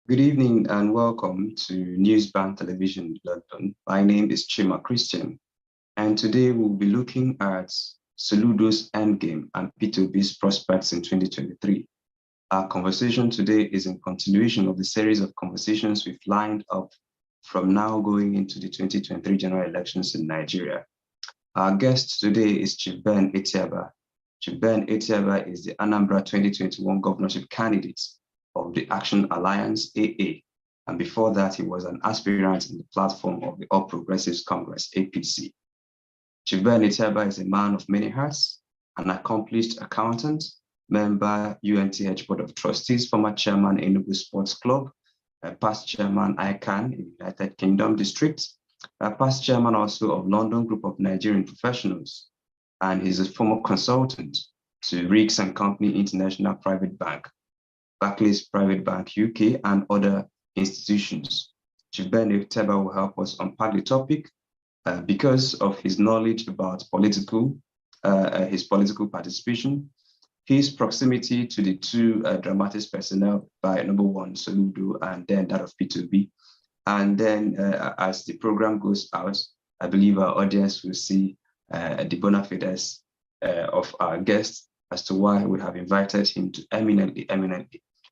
Good evening and welcome to Newsbank Television London. My name is Chima Christian, and today we'll be looking at Soludos Endgame and Peter Obi's prospects in 2023. Our conversation today is in continuation of the series of conversations we've lined up from now going into the 2023 general elections in Nigeria. Our guest today is Chief Ben Etiaba. Chief Ben Etiaba is the Anambra 2021 governorship candidate of the Action Alliance, AA. And before that, he was an aspirant in the platform of the All Progressives Congress, APC. Chief Ben Etiaba is a man of many hats, an accomplished accountant, member UNTH Board of Trustees, former chairman Enugu Sports Club, past chairman ICANN in United Kingdom District, past chairman also of London Group of Nigerian Professionals, and he's a former consultant to Riggs and Company International Private Bank, Barclays Private Bank UK, and other institutions. Chief Ben Etiaba will help us unpack the topic because of his knowledge about his political participation, his proximity to the two dramatic personnel by number one, Soludo, and then that of Peter Obi. And then as the program goes out, I believe our audience will see the bona fides of our guest as to why we have invited him to eminently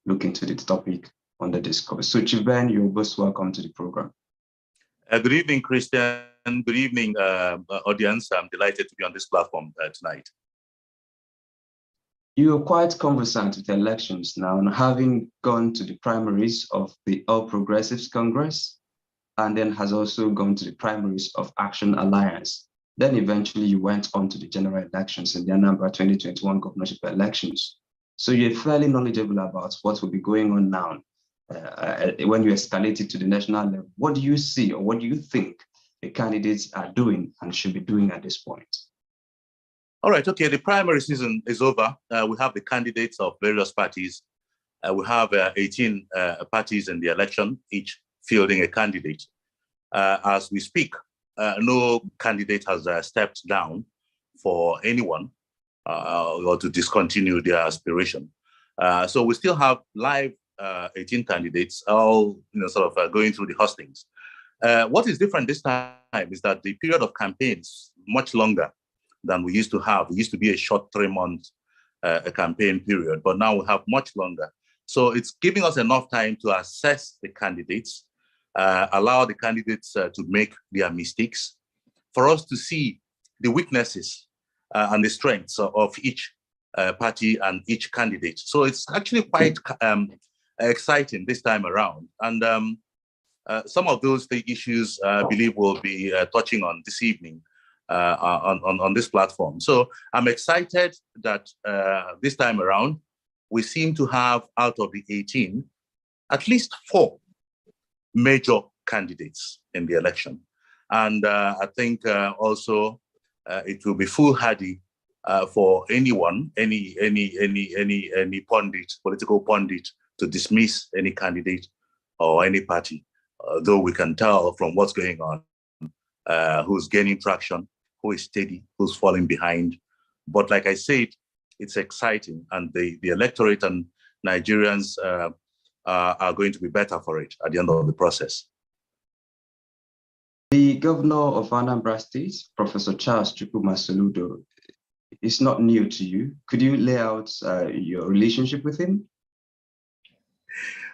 look into the topic under discourse. So Chief Ben, you're most welcome to the program. Good evening, Christian. Good evening, audience. I'm delighted to be on this platform tonight. You are quite conversant with elections now, and having gone to the primaries of the All Progressives Congress, and then has also gone to the primaries of Action Alliance. Then eventually you went on to the general elections in the Anambra 2021 governorship elections. So you're fairly knowledgeable about what will be going on now when you escalate it to the national level. What do you see, or what do you think the candidates are doing and should be doing at this point? All right, okay, the primary season is over. We have the candidates of various parties. We have 18 parties in the election, each fielding a candidate. As we speak, no candidate has stepped down for anyone or to discontinue their aspiration. So we still have live 18 candidates, all sort of going through the hustings. What is different this time is that the period of campaign is much longer than we used to have. It used to be a short 3-month campaign period, but now we have much longer. So it's giving us enough time to assess the candidates, allow the candidates to make their mistakes, for us to see the weaknesses and the strengths of each party and each candidate. So it's actually quite exciting this time around. And some of those issues I believe we'll be touching on this evening on this platform. So I'm excited that this time around, we seem to have, out of the 18, at least 4 major candidates in the election. And I think also it will be foolhardy for anyone, any pundit, political pundit, to dismiss any candidate or any party, though we can tell from what's going on who's gaining traction, who is steady, who's falling behind. But like I said, it's exciting, and the electorate and Nigerians are going to be better for it at the end of the process. The governor of Anambra State, Professor Charles Chukwuma Soludo, is not new to you. Could you lay out your relationship with him?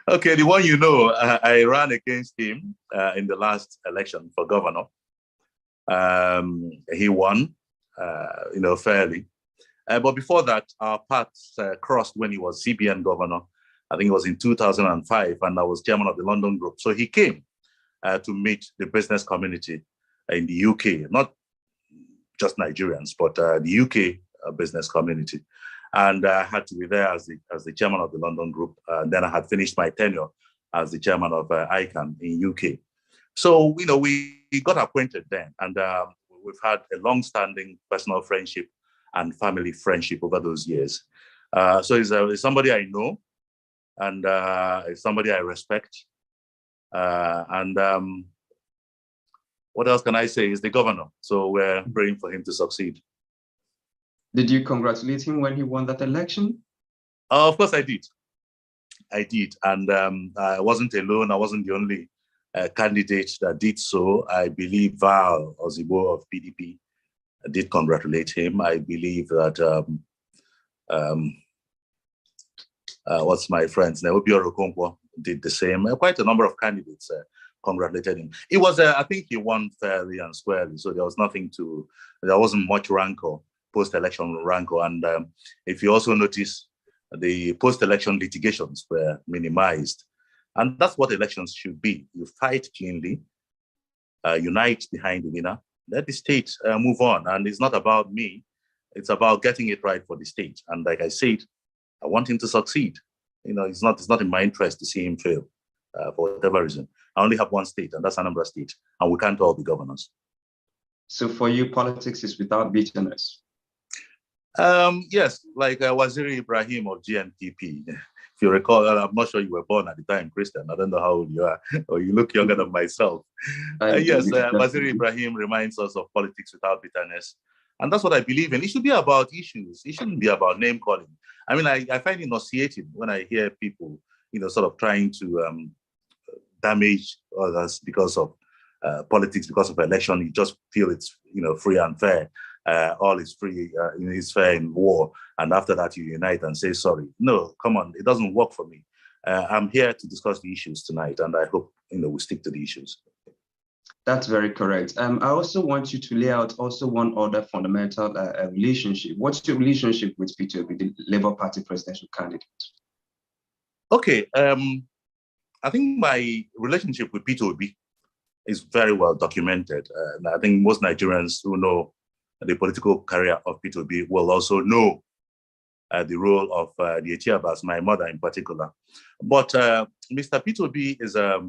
Okay, the one I ran against him in the last election for governor. He won, fairly. But before that, our paths crossed when he was CBN governor. I think it was in 2005, and I was chairman of the London Group. So he came to meet the business community in the UK, not just Nigerians, but the UK business community. And I had to be there as the chairman of the London Group. Then I had finished my tenure as the chairman of ICANN in UK. So, we got acquainted then, and we've had a long-standing personal friendship and family friendship over those years. So he's somebody I know, and it's somebody I respect. And what else can I say? He's the governor, so we're praying for him to succeed. Did you congratulate him when he won that election? Of course I did. I did, and I wasn't alone. I wasn't the only candidate that did so. I believe Val Ozibo of PDP did congratulate him. I believe that what's my friend's name? Obi Okonkwo did the same. Quite a number of candidates congratulated him. It was, I think he won fairly and squarely, so there wasn't much rancor, post-election rancor. And if you also notice, the post-election litigations were minimized. And that's what elections should be. You fight cleanly, unite behind the winner, let the state move on. And it's not about me, it's about getting it right for the state. And like I said, I want him to succeed. It's not in my interest to see him fail for whatever reason. I only have one state, and that's Anambra State, and we can't all be governors. So for you, politics is without bitterness? Yes, like Waziri Ibrahim of GNPP. If you recall, I'm not sure you were born at the time, Christian. I don't know how old you are, or you look younger than myself. Yes, Waziri Ibrahim reminds us of politics without bitterness. And that's what I believe in. It should be about issues. It shouldn't be about name calling. I mean, I find it nauseating when I hear people, sort of trying to damage others because of politics, because of election. You just feel it's, free and fair. All is free, is fair in war. And after that, you unite and say sorry. No, come on, it doesn't work for me. I'm here to discuss the issues tonight, and I hope, we stick to the issues. That's very correct. I also want you to lay out also one other fundamental relationship. What's your relationship with Peter Obi, the Labour Party presidential candidate? Okay, I think my relationship with Peter Obi is very well documented. And I think most Nigerians who know the political career of Peter Obi will also know the role of the Etiabas, my mother in particular. But Mr. Peter Obi is a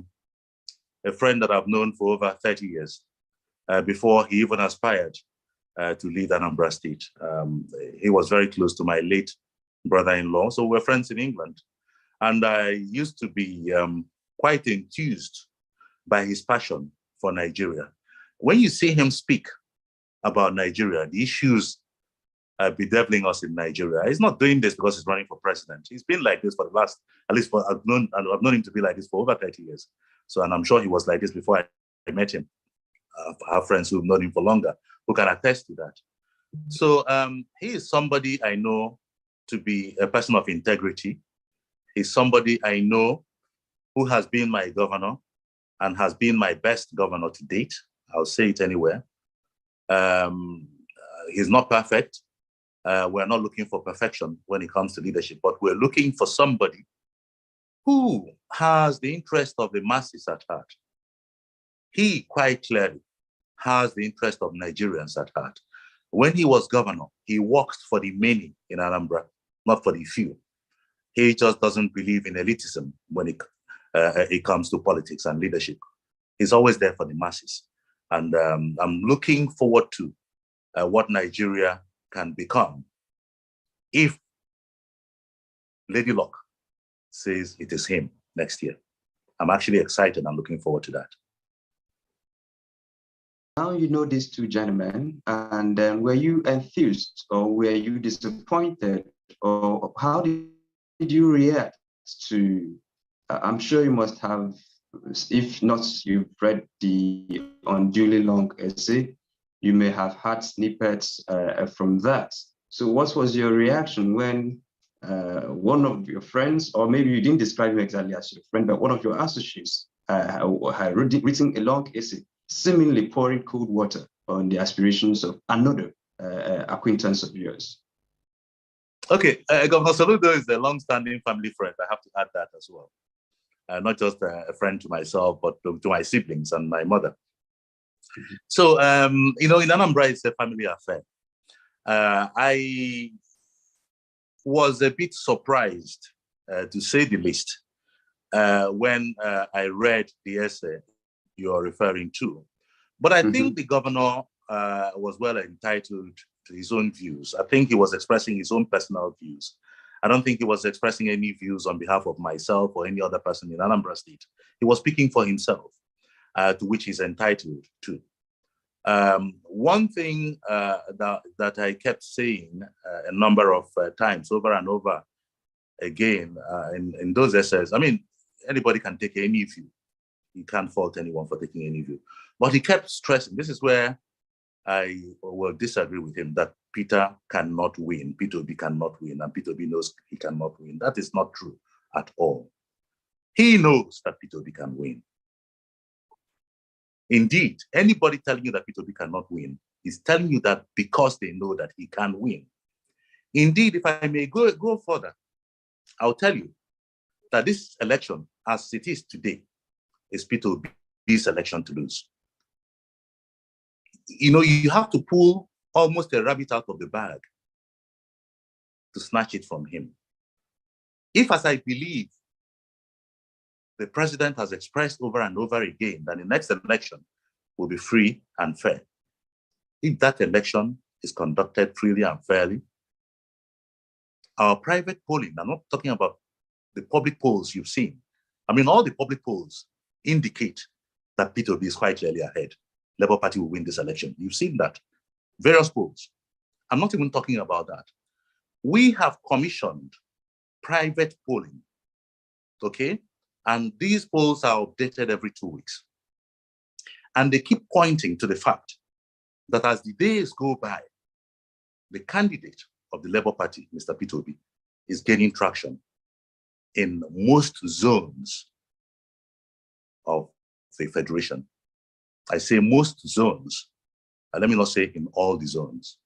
friend that I've known for over 30 years, before he even aspired to lead Anambra State. He was very close to my late brother-in-law, so we're friends in England. And I used to be quite enthused by his passion for Nigeria. When you see him speak about Nigeria, the issues bedeviling us in Nigeria, he's not doing this because he's running for president. He's been like this for the last, at least I've known him to be like this for over 30 years. So, and I'm sure he was like this before I met him. I have friends who've known him for longer who can attest to that. So he is somebody I know to be a person of integrity. He's somebody I know who has been my governor and has been my best governor to date. I'll say it anywhere. He's not perfect. We're not looking for perfection when it comes to leadership, but we're looking for somebody who has the interest of the masses at heart. He quite clearly has the interest of Nigerians at heart. When he was governor, he worked for the many in Anambra, not for the few. He just doesn't believe in elitism when it comes to politics and leadership. He's always there for the masses. And I'm looking forward to what Nigeria can become if Lady Luck says it is him next year. I'm actually excited. I'm looking forward to that. Now you know these two gentlemen, and were you enthused or were you disappointed, or how did you react to, I'm sure you must have, if not you've read the unduly long essay, you may have had snippets from that. So what was your reaction when one of your friends, or maybe you didn't describe him exactly as your friend, but one of your associates had written a long essay, seemingly pouring cold water on the aspirations of another acquaintance of yours? Okay, Governor Soludo is a long-standing family friend. I have to add that as well. Not just a friend to myself, but to my siblings and my mother. So, in Anambra, it's a family affair. I was a bit surprised, to say the least, when I read the essay you are referring to. But I think the governor was well entitled to his own views. I think he was expressing his own personal views. I don't think he was expressing any views on behalf of myself or any other person in Anambra State. He was speaking for himself, to which he's entitled to. One thing that I kept saying a number of times over and over again, in those essays, I mean, anybody can take any view. You can't fault anyone for taking any view. But he kept stressing, this is where I will disagree with him, that Peter cannot win, Peter Obi cannot win, and Peter Obi knows he cannot win. That is not true at all. He knows that Peter Obi can win. Indeed, anybody telling you that Peter Obi cannot win is telling you that because they know that he can win. Indeed, if I may go further, I'll tell you that this election, as it is today, is Peter Obi's election to lose. You know, you have to pull almost a rabbit out of the bag to snatch it from him. If, as I believe, the president has expressed over and over again that the next election will be free and fair, if that election is conducted freely and fairly, our private polling, I'm not talking about the public polls you've seen. I mean, all the public polls indicate that Peter Obi is quite clearly ahead. Labour Party will win this election. You've seen that. Various polls. I'm not even talking about that. We have commissioned private polling, okay? And these polls are updated every 2 weeks. And they keep pointing to the fact that as the days go by, the candidate of the Labour Party, Mr. Peter Obi, is gaining traction in most zones of the Federation. I say most zones, and let me not say in all the zones,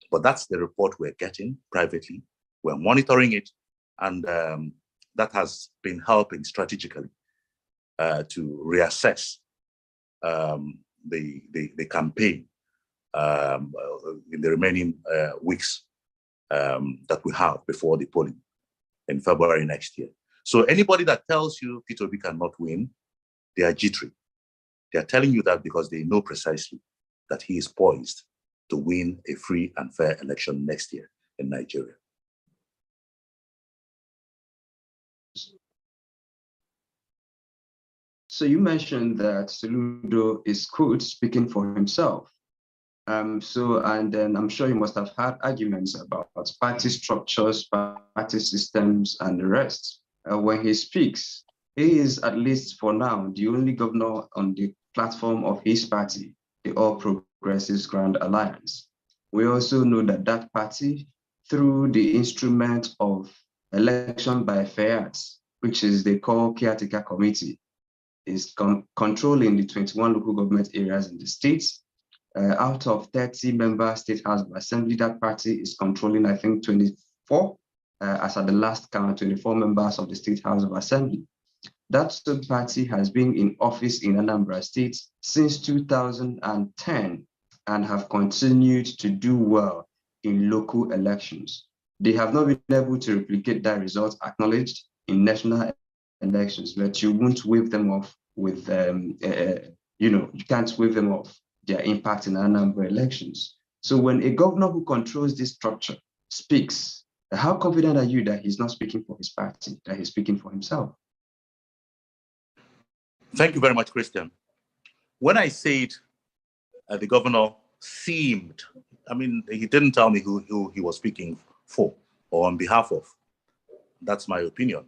but that's the report we're getting privately. We're monitoring it, and that has been helping strategically to reassess the campaign in the remaining weeks that we have before the polling in February next year. So anybody that tells you Peter Obi cannot win, they are jittery. They are telling you that because they know precisely that he is poised to win a free and fair election next year in Nigeria. So you mentioned that Soludo is, quote, speaking for himself. And then I'm sure you must have had arguments about party structures, party systems, and the rest. When he speaks, he is, at least for now, the only governor on the platform of his party, the All Progressives Grand Alliance. We also know that that party, through the instrument of election by fiat, which is the core caretaker committee, is controlling the 21 local government areas in the states. Out of 30 member state House of Assembly, that party is controlling, I think, 24, as at the last count, 24 members of the State House of Assembly. That sub-party has been in office in Anambra State since 2010 and have continued to do well in local elections. They have not been able to replicate that result acknowledged in national elections, but you won't wave them off with, you can't wave them off their impact in Anambra elections. So when a governor who controls this structure speaks, how confident are you that he's not speaking for his party, that he's speaking for himself? Thank you very much, Christian. When I said the governor seemed, I mean, he didn't tell me who he was speaking for or on behalf of. That's my opinion.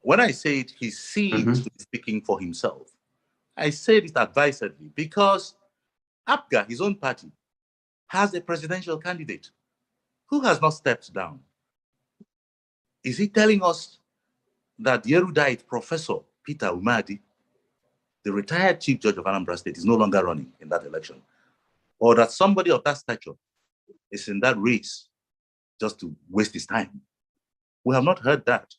When I said he seemed to be speaking for himself, I said it advisedly because APGA, his own party, has a presidential candidate who has not stepped down. Is he telling us that the erudite Professor Peter Umadi, the retired Chief Judge of Anambra State, is no longer running in that election? Or that somebody of that stature is in that race just to waste his time? We have not heard that.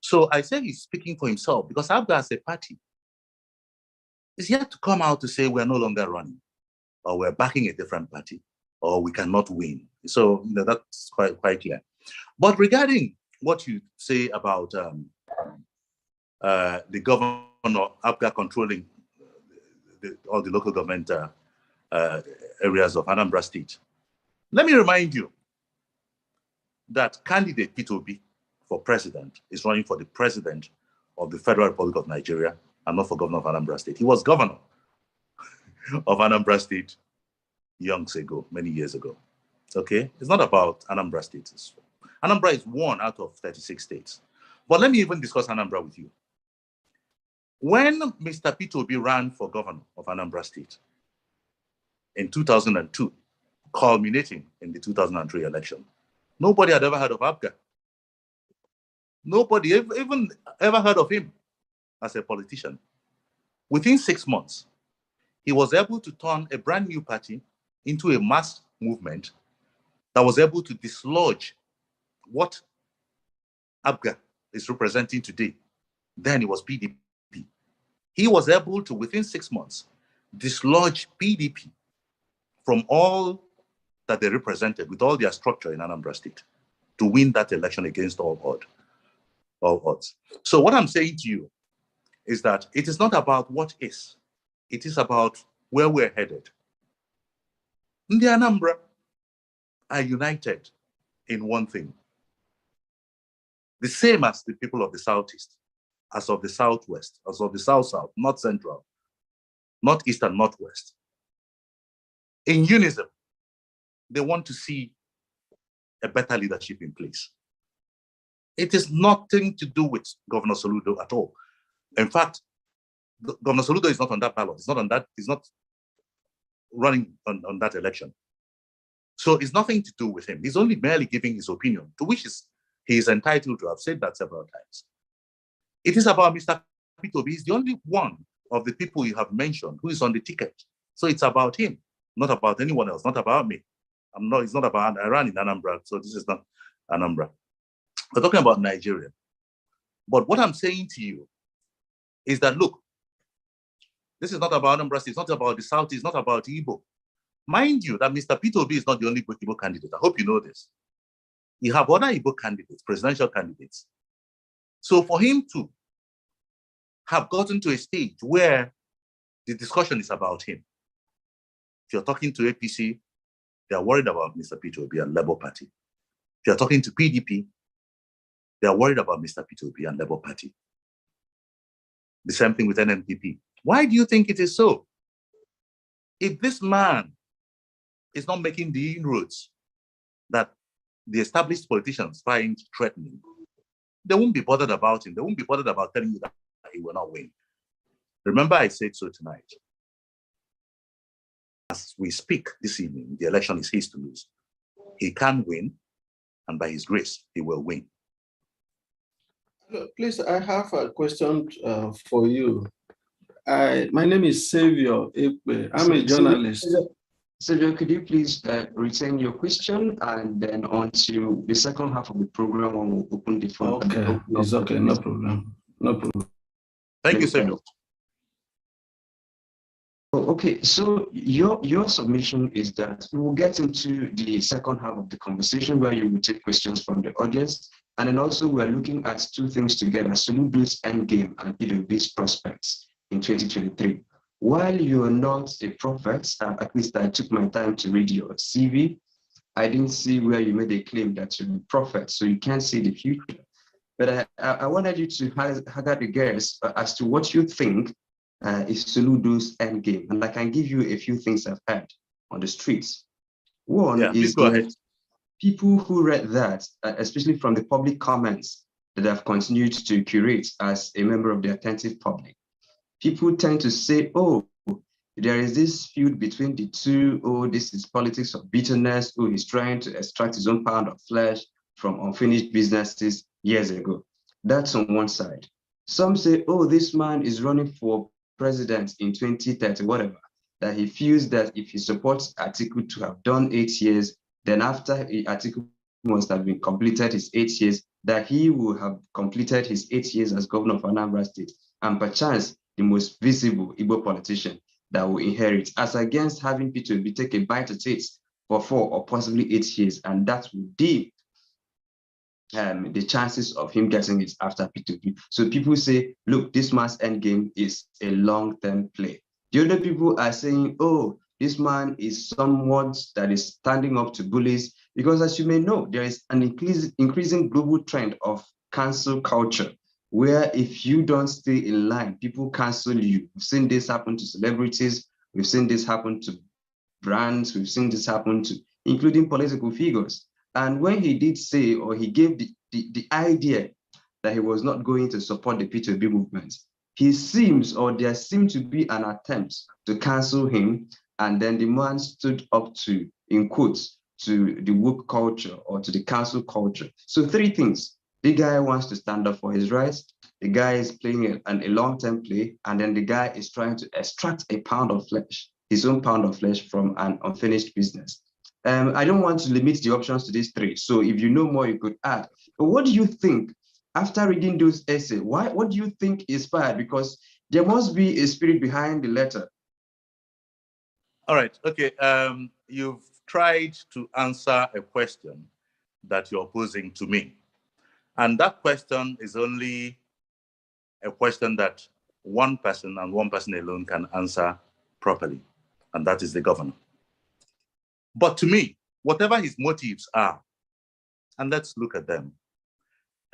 So I say he's speaking for himself because APGA as a party is yet to come out to say we're no longer running, or we're backing a different party, or we cannot win. So that's quite clear. But regarding what you say about the governor, APGA controlling all the local government areas of Anambra State, let me remind you that candidate Peter Obi for president is running for the president of the Federal Republic of Nigeria and not for governor of Anambra State. He was governor of Anambra State many years ago. Okay? It's not about Anambra State. Anambra is 1 out of 36 states. But let me even discuss Anambra with you. When Mr. Peter Obi ran for governor of Anambra State in 2002, culminating in the 2003 election, nobody had ever heard of Abga. Nobody even ever heard of him as a politician. Within 6 months, he was able to turn a brand new party into a mass movement that was able to dislodge what Abga is representing today. Then it was PDP. He was able to, within 6 months, dislodge PDP from all that they represented with all their structure in Anambra State to win that election against all odds. So what I'm saying to you is that it is not about what is, it is about where we're headed. The Anambra are united in one thing. The same as the people of the Southeast, as of the Southwest, as of the South-South, North Central, Northeast and Northwest. In unison, they want to see a better leadership in place. It is nothing to do with Governor Soludo at all. In fact, Governor Soludo is not on that ballot. It's not on that, he's not running on that election. So it's nothing to do with him. He's only merely giving his opinion, to which he is entitled to. I've said that several times. It is about Mr. Peter Obi. He's the only one of the people you have mentioned who is on the ticket. So it's about him, not about anyone else, not about me. It's not about, I ran in Anambra, so this is not Anambra. We're talking about Nigeria. But what I'm saying to you is that, look, this is not about Anambra, it's not about the South, it's not about Igbo. Mind you that Mr. Peter Obi is not the only Igbo candidate. I hope you know this. You have other Igbo candidates, presidential candidates. So for him to have gotten to a stage where the discussion is about him, if you're talking to APC, they are worried about Mr. Peter Obi and Labour Party. If you're talking to PDP, they are worried about Mr. Peter Obi and Labour Party. The same thing with NNPP. Why do you think it is so? If this man is not making the inroads that the established politicians find threatening, they won't be bothered about him. They won't be bothered about telling you that he will not win. Remember, I said so tonight. As we speak this evening, the election is his to lose. He can win, and by his grace, he will win. Please, I have a question for you. My name is Savior Ekpe. I'm a journalist. Savior, could you please retain your question, and then on to the second half of the program when we'll open the phone. Okay, it's okay, no problem. No problem. Thank you, Savior. Okay, so your submission is that we will get into the second half of the conversation where you will take questions from the audience, and then also we're looking at two things together: Soludos Endgame and Peter Obi's prospects in 2023. While you're not a prophet, at least I took my time to read your CV, I didn't see where you made a claim that you're a prophet, so you can't see the future. But I wanted you to hazard a guess as to what you think is Soludo's endgame. And I can give you a few things I've heard on the streets. One is that people who read that, especially from the public comments that I've continued to curate as a member of the attentive public, people tend to say, oh, there is this feud between the two. Oh, this is politics of bitterness. Oh, he's trying to extract his own pound of flesh from unfinished businesses years ago. That's on one side. Some say, oh, this man is running for president in 2030, whatever, that he feels that if he supports Atiku to have done 8 years, then after Atiku must have been completed his 8 years, that he will have completed his 8 years as governor of Anambra State, and perchance the most visible Igbo politician that will inherit, as against having Peter Obi take a bite at it for 4 or possibly 8 years, and that will deep the chances of him getting it after Peter Obi. So people say, look, this man's endgame is a long-term play. The other people are saying, oh, this man is someone that is standing up to bullies, because as you may know, there is an increasing global trend of cancel culture, where if you don't stay in line, people cancel you. We've seen this happen to celebrities, we've seen this happen to brands, we've seen this happen to including political figures. And when he did say, or he gave the idea that he was not going to support the Peter Obi movement, he seems, or there seemed to be an attempt to cancel him. And then the man stood up to, in quotes, to the woke culture or to the cancel culture. So three things. The guy wants to stand up for his rights. The guy is playing a long-term play. And then the guy is trying to extract a pound of flesh, his own pound of flesh from an unfinished business. I don't want to limit the options to these three. So if you know more, you could add. But what do you think after reading those essays? What do you think inspired? Because there must be a spirit behind the letter. All right. Okay. You've tried to answer a question that you're posing to me. And that question is only a question that one person and one person alone can answer properly, and that is the governor. But to me, whatever his motives are, and let's look at them.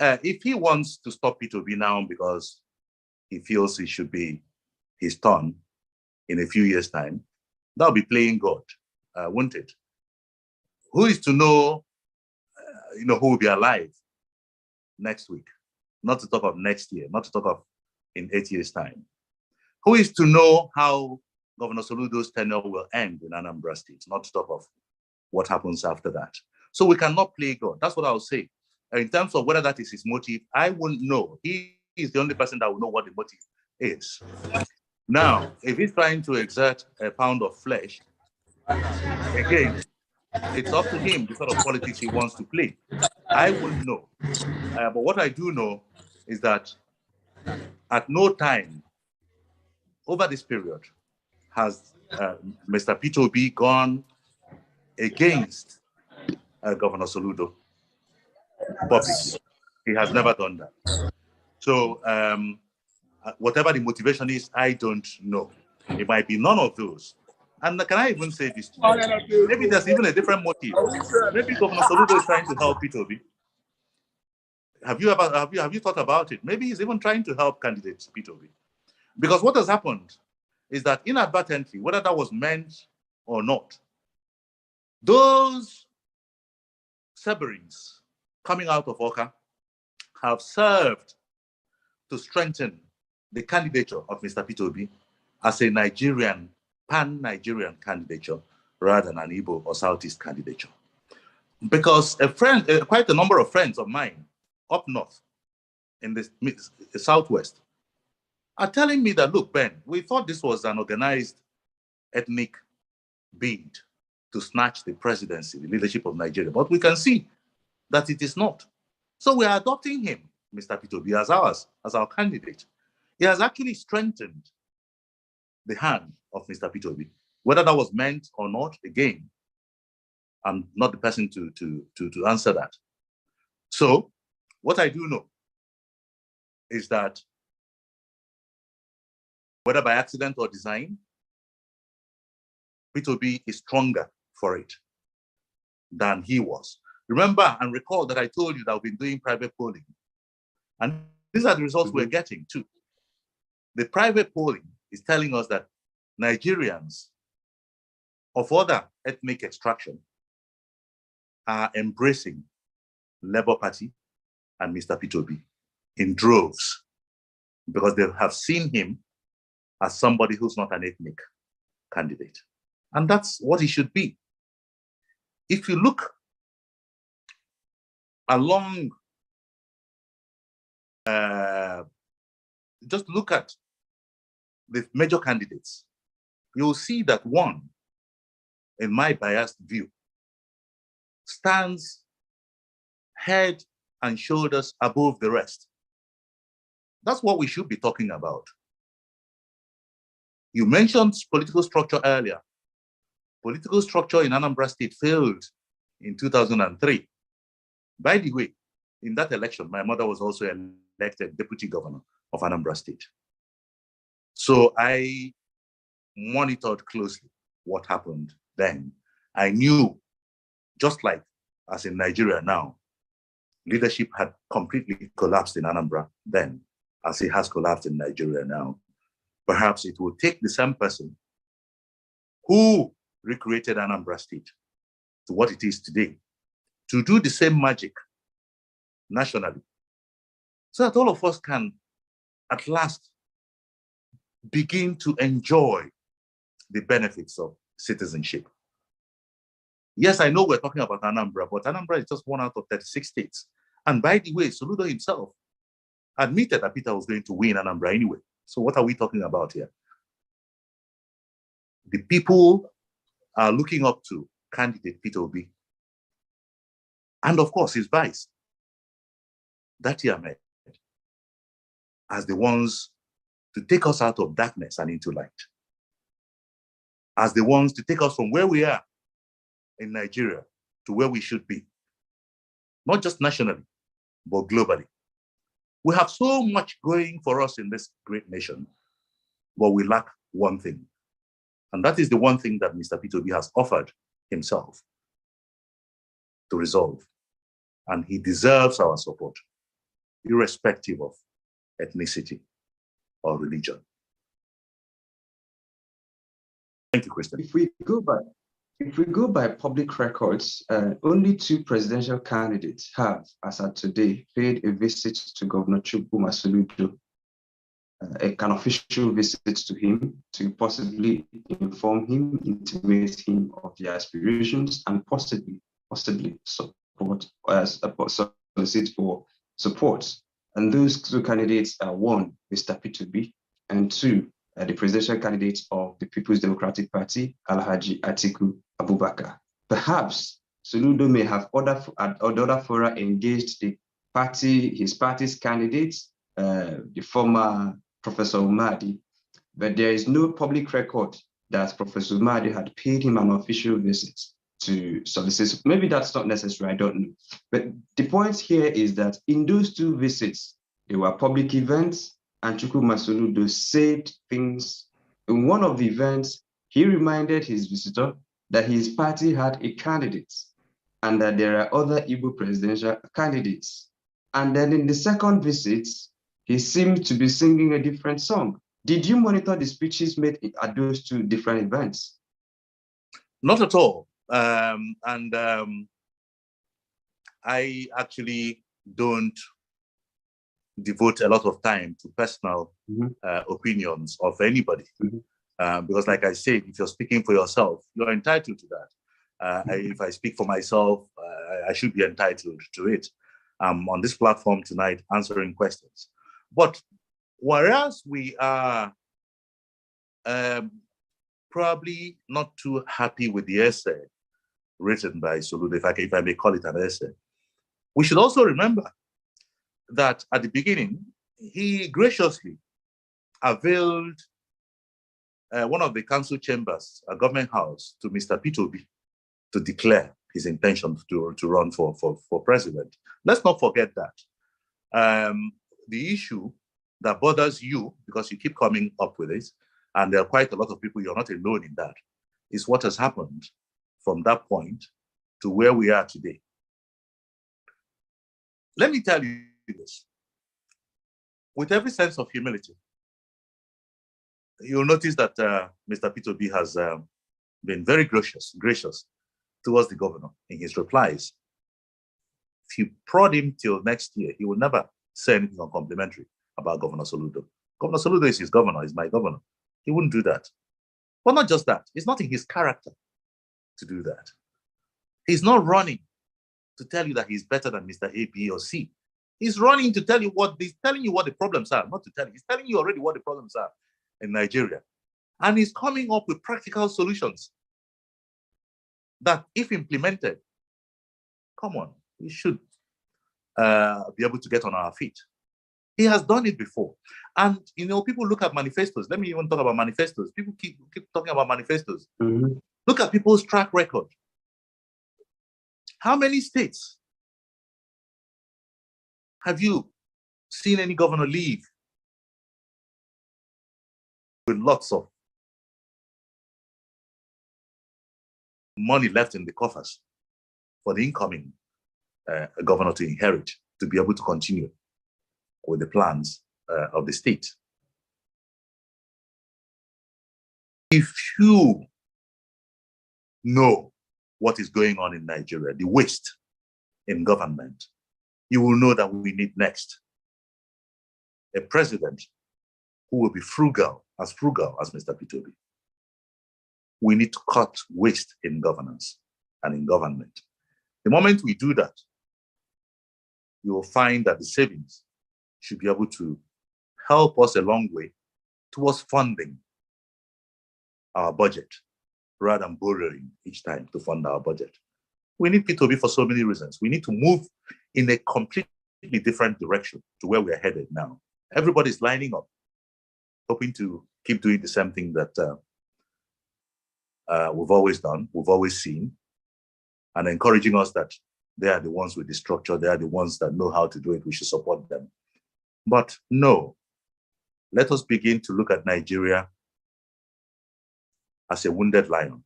If he wants to stop Peter Obi now because he feels it should be his turn in a few years' time, that'll be playing God, won't it? Who is to know, who will be alive next week? Not to talk of next year, not to talk of in 8 years' time. Who is to know how Governor Soludo's tenure will end in Anambra State, not to talk of what happens after that. So we cannot play God. That's what I'll say. In terms of whether that is his motive, I wouldn't know. He is the only person that will know what the motive is. Now, if he's trying to exert a pound of flesh, again, it's up to him the sort of politics he wants to play. I wouldn't know. But what I do know is that at no time over this period has Mr. Peter Obi gone against Governor Soludo publicly. He has never done that. So whatever the motivation is, I don't know. It might be none of those. And can I even say this to you? Maybe there's even a different motive. Maybe Governor Soludo is trying to help Peter Obi. Have you thought about it? Maybe he's even trying to help candidate Peter Obi. Because what has happened is that inadvertently, whether that was meant or not, those severings coming out of Oka have served to strengthen the candidature of Mr. Peter Obi as a Nigerian, pan-Nigerian candidature rather than an Igbo or Southeast candidature. Because quite a number of friends of mine up north in the Southwest are telling me that, look, Ben, we thought this was an organized ethnic bid to snatch the presidency, the leadership of Nigeria, but we can see that it is not. So we are adopting him, Mr. Peter Obi, as our candidate. He has actually strengthened the hand of Mr. Peter Obi. Whether that was meant or not, again, I'm not the person to answer that. So what I do know is that whether by accident or design, Peter Obi is stronger for it than he was. Remember and recall that I told you that we've been doing private polling. And these are the results we're getting too. The private polling is telling us that Nigerians of other ethnic extraction are embracing Labour Party and Mr. Peter Obi in droves because they have seen him as somebody who's not an ethnic candidate. And that's what he should be. If you look along, just look at the major candidates, you'll see that one, in my biased view, stands head and shoulders above the rest. That's what we should be talking about. You mentioned political structure earlier. Political structure in Anambra State failed in 2003. By the way, in that election, my mother was also elected deputy governor of Anambra State. So I monitored closely what happened then. I knew, just like as in Nigeria now, leadership had completely collapsed in Anambra then, as it has collapsed in Nigeria now. Perhaps it will take the same person who recreated Anambra State to what it is today to do the same magic nationally, so that all of us can at last begin to enjoy the benefits of citizenship. Yes, I know we're talking about Anambra, but Anambra is just one out of 36 states. And by the way, Soludo himself admitted that Peter was going to win Anambra anyway. So what are we talking about here? The people are looking up to candidate Peter Obi. And of course, his vice, Etiaba, as the ones to take us out of darkness and into light. As the ones to take us from where we are in Nigeria to where we should be. Not just nationally, but globally. We have so much going for us in this great nation, but we lack one thing. And that is the one thing that Mr. Peter Obi has offered himself to resolve. And he deserves our support, irrespective of ethnicity or religion. Thank you, Christian. If we go by public records, only 2 presidential candidates have, as of today, paid a visit to Governor Chukwuma Soludo, an official visit to him to possibly inform him, intimate him of their aspirations, and possibly support, solicit for support. And those 2 candidates are 1, Mr. Peter Obi, and 2, the presidential candidate of the People's Democratic Party, Alhaji Atiku Abubakar. Perhaps Soludo may have other fora engaged his party's candidates, the former Professor Umadi, but there is no public record that Professor Umadi had paid him an official visit to solicit. Maybe that's not necessary, I don't know. But the point here is that in those 2 visits, they were public events, and Chukwuma Soludo said things. In one of the events, he reminded his visitor that his party had a candidate and that there are other Igbo presidential candidates. And then in the second visit, he seemed to be singing a different song. Did you monitor the speeches made at those 2 different events? Not at all. I actually don't devote a lot of time to personal opinions of anybody. Because like I said, if you're speaking for yourself, you're entitled to that. If I speak for myself, I should be entitled to it. On this platform tonight, answering questions. But whereas we are probably not too happy with the essay written by Soludo, if I may call it an essay, we should also remember that at the beginning, he graciously availed one of the council chambers, a government house, to Mr. Peter Obi to declare his intention to run for president. Let's not forget that. The issue that bothers you, because you keep coming up with it, and there are quite a lot of people, you're not alone in that, is what has happened from that point to where we are today. Let me tell you this. With every sense of humility, you'll notice that Mr. Peter Obi has been very gracious towards the governor in his replies. If you prod him till next year, he will never say anything uncomplimentary about Governor Soludo. Governor Soludo is his governor, he's my governor. He wouldn't do that. But not just that, it's not in his character to do that. He's not running to tell you that he's better than Mr. A, B, or C. He's running to tell you he's telling you what the problems are, not to tell you. He's telling you already what the problems are in Nigeria. And he's coming up with practical solutions that, if implemented, come on, we should be able to get on our feet. He has done it before. And, you know, people look at manifestos. Let me even talk about manifestos. People keep talking about manifestos. Look at people's track record. How many states have you seen any governor leave with lots of money left in the coffers for the incoming governor to inherit, to be able to continue with the plans of the state? If you know what is going on in Nigeria, the waste in government, you will know that we need next a president who will be frugal as Mr. Peter Obi. We need to cut waste in governance and in government. The moment we do that, you will find that the savings should be able to help us a long way towards funding our budget rather than borrowing each time to fund our budget. We need Peter Obi for so many reasons. We need to move in a completely different direction to where we are headed now. Everybody's lining up, hoping to keep doing the same thing that we've always done, we've always seen, and encouraging us that they are the ones with the structure, they are the ones that know how to do it, we should support them. But no, let us begin to look at Nigeria as a wounded lion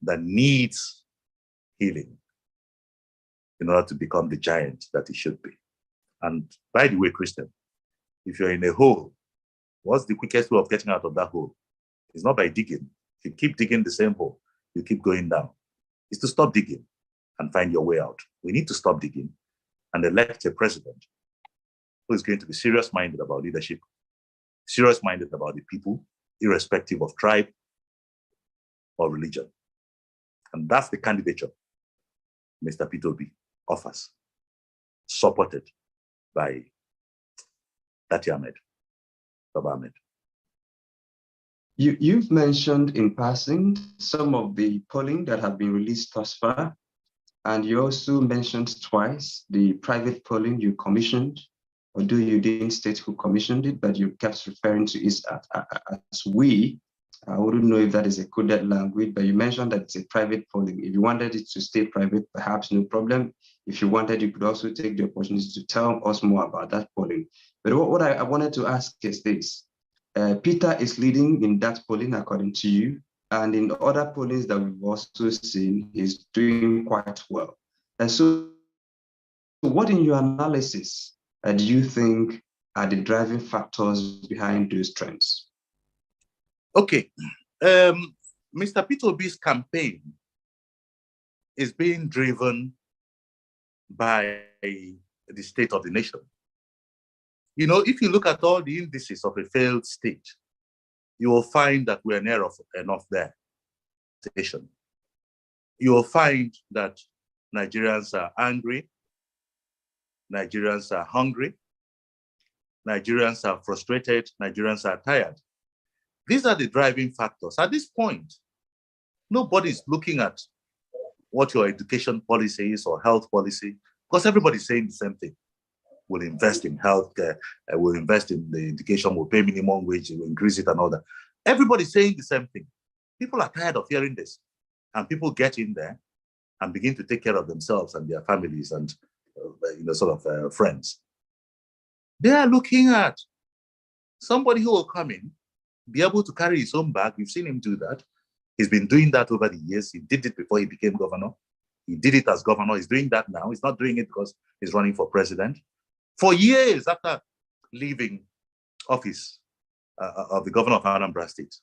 that needs healing in order to become the giant that it should be. And by the way, Christian, if you're in a hole, what's the quickest way of getting out of that hole? It's not by digging. If you keep digging the same hole, you keep going down. It's to stop digging and find your way out. We need to stop digging and elect a president who is going to be serious-minded about leadership, serious-minded about the people, irrespective of tribe or religion. And that's the candidature Mr. Peter Obi offers, supported by Dati Ahmed, Baba Ahmed. You've mentioned in passing some of the polling that have been released thus far, and you also mentioned twice the private polling you commissioned, although you didn't state who commissioned it, but you kept referring to it as we. I wouldn't know if that is a coded language, but you mentioned that it's a private polling. If you wanted it to stay private, perhaps no problem. If you wanted, you could also take the opportunity to tell us more about that polling. But what I wanted to ask is this. Peter is leading in that polling, according to you, and in other pollings that we've also seen, he's doing quite well. And so what in your analysis do you think are the driving factors behind those trends? Okay, Mr. Peter Obi's campaign is being driven by the state of the nation. You know, if you look at all the indices of a failed state, you will find that we're near enough there. You will find that Nigerians are angry, Nigerians are hungry, Nigerians are frustrated, Nigerians are tired. These are the driving factors. At this point, nobody's looking at what your education policy is or health policy, because everybody's saying the same thing. We'll invest in healthcare, we'll invest in the education, we'll pay minimum wage, we'll increase it and all that. Everybody's saying the same thing. People are tired of hearing this. And people get in there and begin to take care of themselves and their families and friends. They are looking at somebody who will come in, be able to carry his own bag. We've seen him do that. He's been doing that over the years. He did it before he became governor. He did it as governor. He's doing that now. He's not doing it because he's running for president. For years after leaving office of the governor of Anambra State,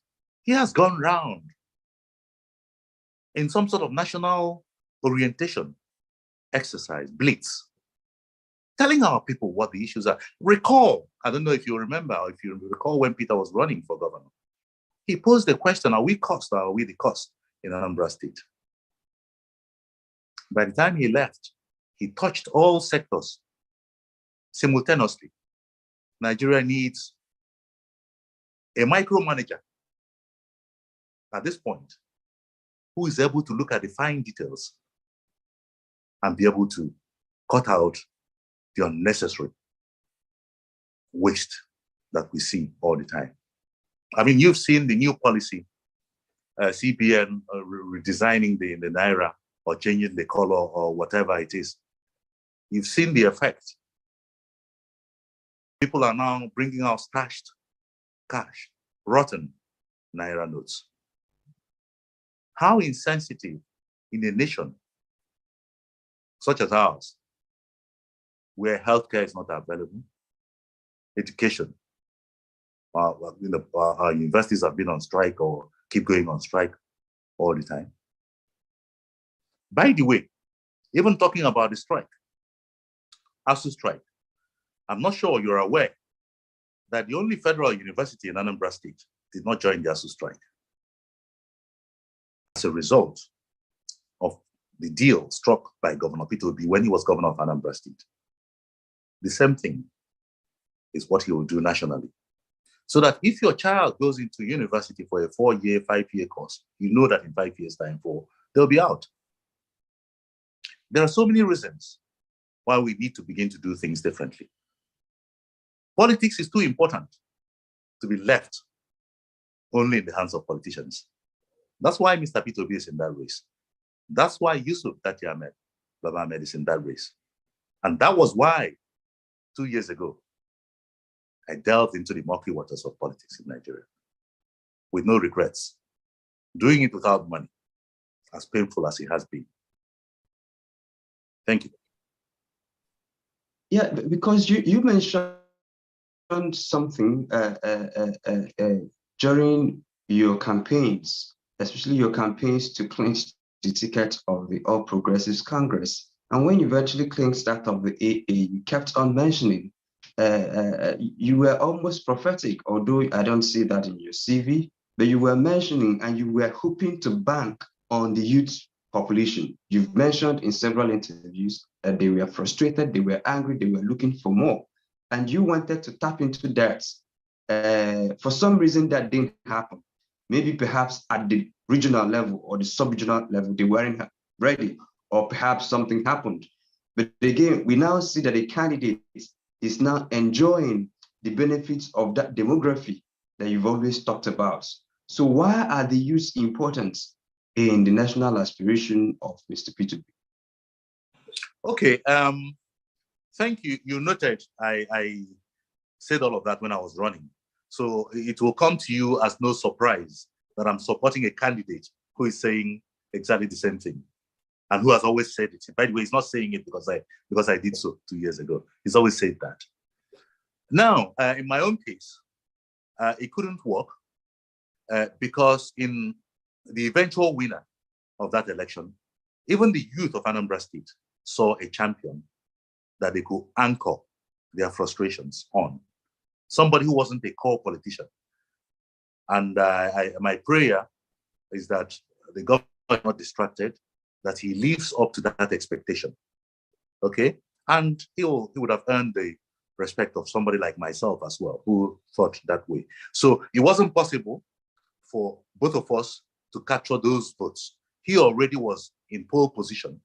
he has gone round in some sort of national orientation exercise, blitz, telling our people what the issues are. Recall, I don't know if you remember or if you recall when Peter was running for governor, he posed the question, are we cost or are we the cost in Anambra State? By the time he left, he touched all sectors simultaneously. Nigeria needs a micromanager at this point who is able to look at the fine details and be able to cut out the unnecessary waste that we see all the time. I mean, you've seen the new policy, CBN redesigning the Naira or changing the color or whatever it is. You've seen the effect. People are now bringing out stashed cash, rotten Naira notes. How insensitive in a nation such as ours, where healthcare is not available, education, our universities have been on strike or keep going on strike all the time. By the way, Even talking about the strike, ASU strike, I'm not sure you're aware that the only federal university in Anambra State did not join the ASU strike as a result of the deal struck by Governor Peter Obi when he was governor of Anambra State. The same thing is what he will do nationally. So that if your child goes into university for a 4-year, 5-year course, you know that in 5 years' time, they'll be out. There are so many reasons why we need to begin to do things differently. Politics is too important to be left only in the hands of politicians. That's why Mr. Peter Obi is in that race. That's why Yusuf Dati Ahmed, Baba Ahmed, is in that race. And that was why 2 years ago, I delved into the murky waters of politics in Nigeria with no regrets, doing it without money, as painful as it has been. Thank you. Yeah, because you mentioned something during your campaigns, especially your campaigns to clinch the ticket of the All Progressives Congress. And when you eventually clinched that of the AA, you kept on mentioning, you were almost prophetic, although I don't see that in your CV, but you were mentioning and you were hoping to bank on the youth population. You've mentioned in several interviews that they were frustrated, they were angry, they were looking for more. And you wanted to tap into that. For some reason, that didn't happen. Maybe perhaps at the regional level or the sub-regional level, they weren't ready, or perhaps something happened. But again, we now see that a candidate is now enjoying the benefits of that demography that you've always talked about. So why are the youth important in the national aspiration of Mr. Peter? Okay, thank you. You noted I said all of that when I was running. So it will come to you as no surprise that I'm supporting a candidate who is saying exactly the same thing and who has always said it. By the way, he's not saying it because I did so 2 years ago. He's always said that. Now, in my own case, it couldn't work because in the eventual winner of that election, even the youth of Anambra State saw a champion that they could anchor their frustrations on. Somebody who wasn't a core politician. And my prayer is that the government is not distracted, that he lives up to that expectation. Okay? And he would have earned the respect of somebody like myself as well, who thought that way. So it wasn't possible for both of us to capture those votes. He already was in pole position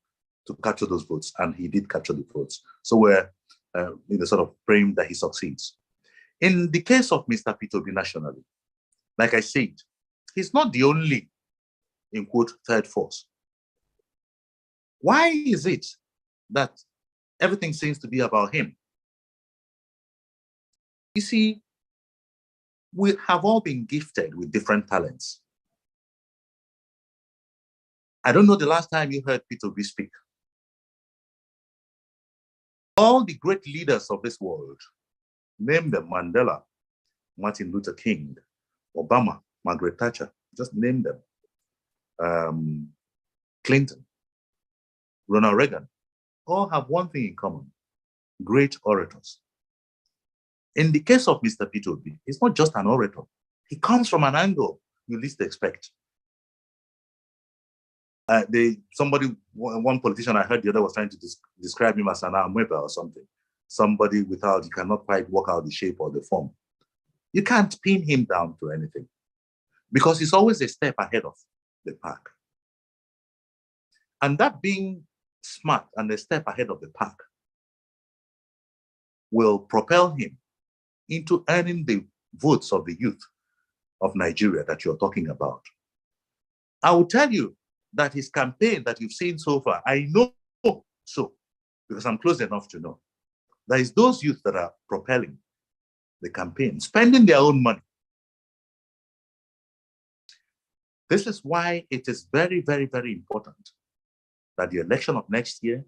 to capture those votes, and he did capture the votes. So we're in the sort of praying that he succeeds. In the case of Mr. Peter Obi nationally, like I said, he's not the only, in quote, third force. Why is it that everything seems to be about him? You see, we have all been gifted with different talents. I don't know the last time you heard Peter Obi speak. All the great leaders of this world, name them: Mandela, Martin Luther King, Obama, Margaret Thatcher, just name them. Clinton, Ronald Reagan, all have one thing in common: great orators. In the case of Mr. Peter Obi, he's not just an orator. He comes from an angle you least expect. One politician I heard the other was trying to describe him as an amoeba or something. Somebody you cannot quite work out the shape or the form. You can't pin him down to anything because he's always a step ahead of the pack. And that being smart and a step ahead of the pack will propel him into earning the votes of the youth of Nigeria that you're talking about. I will tell you that his campaign that you've seen so far, I know so, because I'm close enough to know, that it's those youth that are propelling the campaign, spending their own money. This is why it is very, very, very important that the election of next year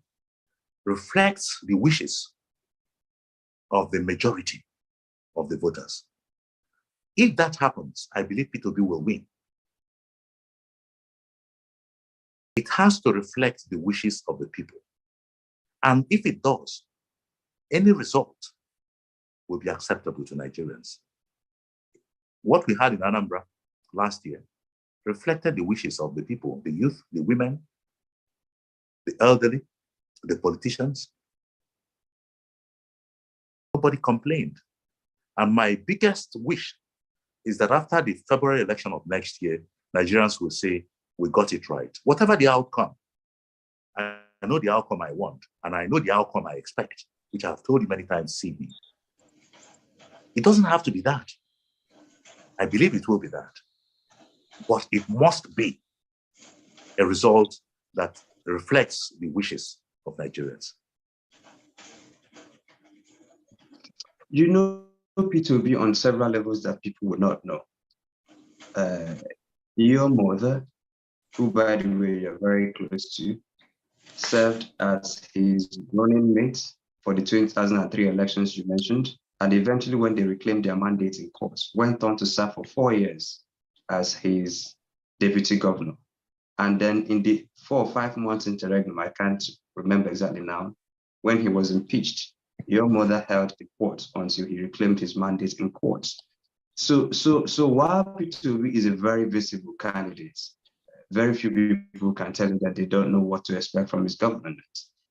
reflects the wishes of the majority of the voters. If that happens, I believe Peter Obi will win. It has to reflect the wishes of the people. And if it does, any result will be acceptable to Nigerians. What we had in Anambra last year reflected the wishes of the people, the youth, the women, the elderly, the politicians. Nobody complained. And my biggest wish is that after the February election of next year, Nigerians will say, we got it right. Whatever the outcome, I know the outcome I want, and I know the outcome I expect, which I've told you many times, CD. It doesn't have to be that. I believe it will be that. But it must be a result that reflects the wishes of Nigerians. You know Peter Obi on several levels that people would not know. Your mother, who, by the way, you're very close to, served as his running mate for the 2003 elections you mentioned, and eventually, when they reclaimed their mandate in court, went on to serve for 4 years as his deputy governor. And then in the 4 or 5 months interregnum, I can't remember exactly now, when he was impeached, your mother held the court until he reclaimed his mandate in court. So while Peter Obi is a very visible candidate, very few people can tell you that they don't know what to expect from his government.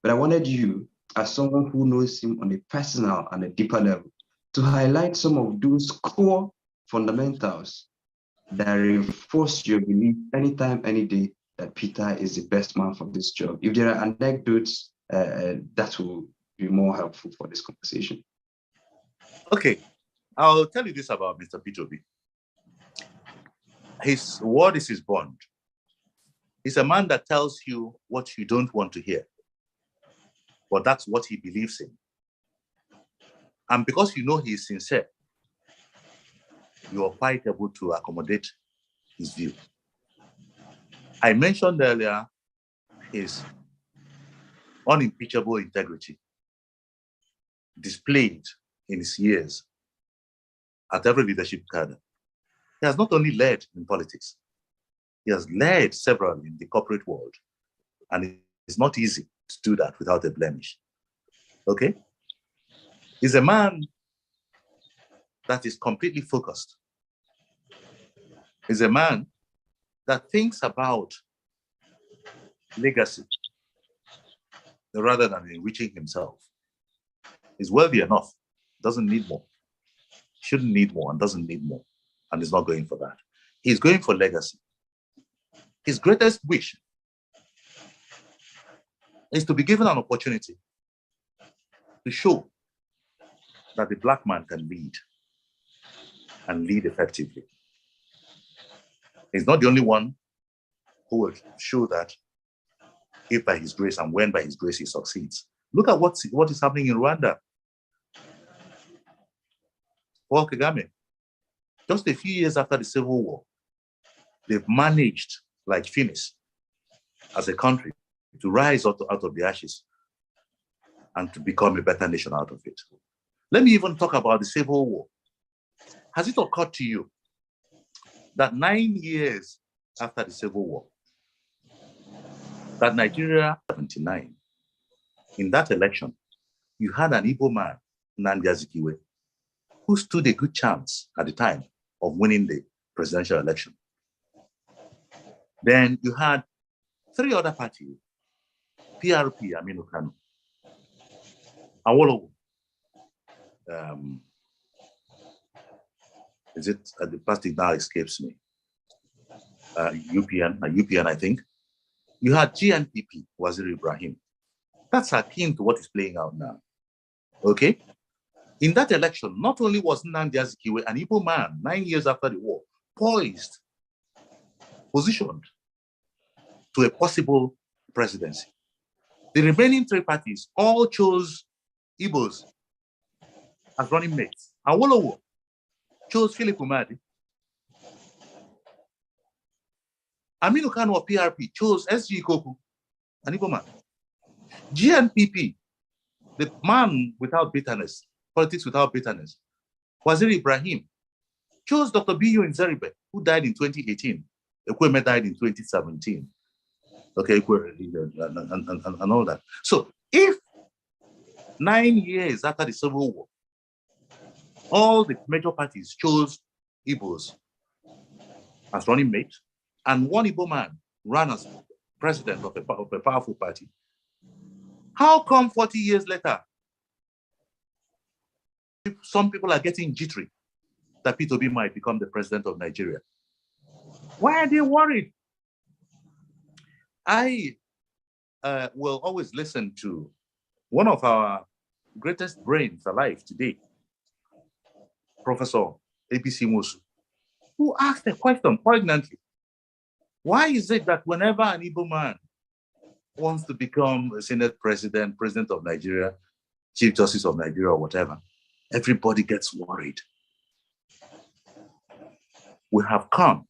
But I wanted you, as someone who knows him on a personal and a deeper level, to highlight some of those core fundamentals that reinforce your belief anytime, any day, that Peter is the best man for this job. If there are anecdotes, that will be more helpful for this conversation. Okay, I'll tell you this about Mr. Peter Obi. His word is his bond. He's a man that tells you what you don't want to hear, but that's what he believes in. And because you know he is sincere, you are quite able to accommodate his view. I mentioned earlier his unimpeachable integrity displayed in his years at every leadership cadre. He has not only led in politics, he has led several in the corporate world, and it's not easy to do that without a blemish. Okay? He's a man that is completely focused. He's a man that thinks about legacy rather than enriching himself. He's wealthy enough, doesn't need more, shouldn't need more, and doesn't need more, and is not going for that. He's going for legacy. His greatest wish is to be given an opportunity to show that the Black man can lead and lead effectively. He's not the only one who will show that if by his grace and when by his grace he succeeds. Look at what is happening in Rwanda. Paul Kagame, just a few years after the Civil War, they've managed, like Finis, as a country, to rise out of the ashes and to become a better nation out of it. Let me even talk about the Civil War. Has it occurred to you that 9 years after the Civil War, that Nigeria 79, in that election, you had an Igbo man, Eendears-memorial, who stood a good chance at the time of winning the presidential election. Then you had 3 other parties, PRP, Aminu Kano, Awolowo, is it, the plastic now escapes me, UPN, I think. You had GNPP, Waziri Ibrahim. That's akin to what is playing out now, okay? In that election, not only was Eendears-memorial an Igbo man 9 years after the war, poised, positioned to a possible presidency. The remaining 3 parties all chose Igbos as running mates. Awolowo chose Philip Umadi. Aminu Kano of PRP chose SG Ikoku, an Igbo man. GNPP, the man without bitterness, politics without bitterness, Waziri Ibrahim, chose Dr. B.U. Nzeribe, who died in 2018. Ekweme died in 2017. Okay, and all that. So if 9 years after the Civil War, all the major parties chose Igbos as running mate, and one Igbo man ran as president of a powerful party. How come 40 years later, some people are getting jittery that Peter Obi might become the president of Nigeria? Why are they worried? I will always listen to one of our greatest brains alive today, Professor ABC Mosu, who asked a question poignantly. Why is it that whenever an Igbo man wants to become a Senate president, president of Nigeria, Chief Justice of Nigeria, or whatever, everybody gets worried? We have come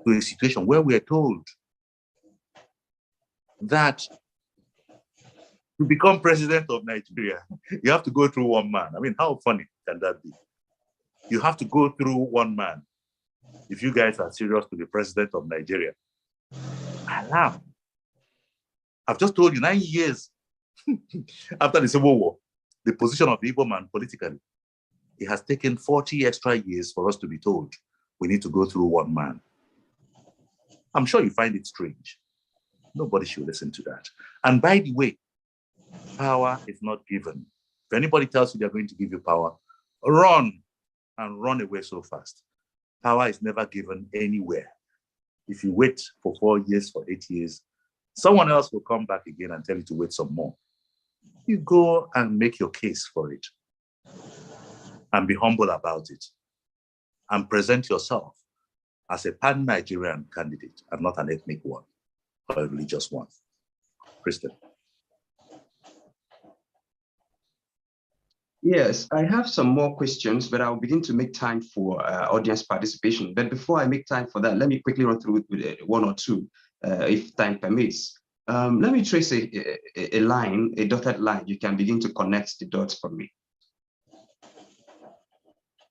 to a situation where we are told that to become president of Nigeria, you have to go through one man. I mean, how funny can that be? You have to go through one man if you guys are serious to be president of Nigeria. Alarm. I've just told you 9 years after the Civil War, the position of the Igbo man politically, it has taken 40 extra years for us to be told we need to go through one man. I'm sure you find it strange. Nobody should listen to that. And by the way, power is not given. If anybody tells you they're going to give you power, run and run away so fast. Power is never given anywhere. If you wait for 4 years, for 8 years, someone else will come back again and tell you to wait some more. You go and make your case for it and be humble about it and present yourself as a pan-Nigerian candidate and not an ethnic one or a religious one. Christian. Yes, I have some more questions, but I'll begin to make time for audience participation. But before I make time for that, let me quickly run through one or two, if time permits. Let me trace a line, a dotted line. You can begin to connect the dots for me.